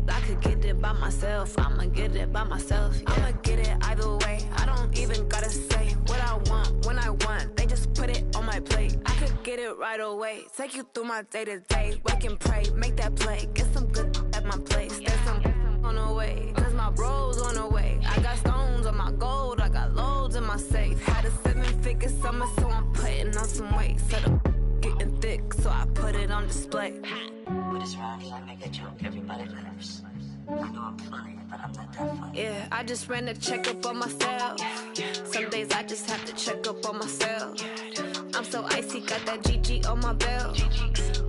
I could get it by myself. I'ma get it by myself. Yeah. I'ma get it either way. I don't even gotta say what I want when I want. They just put it on my plate. I could get it right away. Take you through my day to day. Wake and pray, make that play. Get some good at my place. There's some on the way. Cause my bro's on the way. I got stones on my gold. I got loads in my safe. Had a 7-figure summer, so I'm putting on some weight. Set up getting thick, so I put it on display. With this round here, I make a joke. Everybody laughs. I know I'm funny, but I'm not that funny. Yeah, I just ran a checkup on myself. Some days I just have to check up on myself. I'm so icy, got that GG on my belt.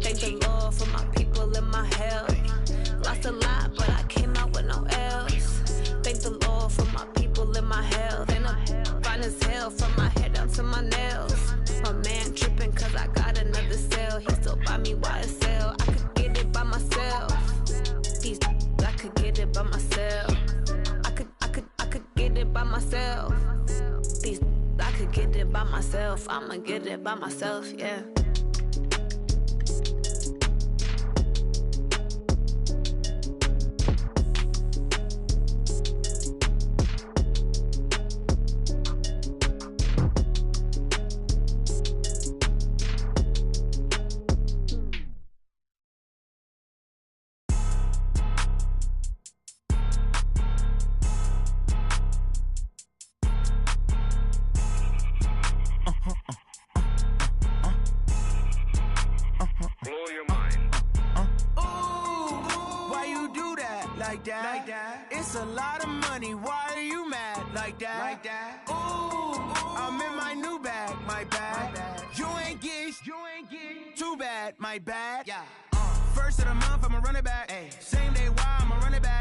Thank the Lord for my people and my health. Lost a lot, but I came out with no else. Thank the Lord for my people and my health. And I'm fine as hell from my head down to my nails. My man tripping cause I got another cell. He still buy me YSL. I could get it by myself. I could get it by myself. I could get it by myself. I could get it by myself. I'ma get it by myself, yeah. Like that. It's a lot of money. Why are you mad like that? Ooh, I'm in my new bag, my bad. You ain't get too bad, my bad. Yeah. First of the month, I'ma run it back. Same day, why I'ma run it back.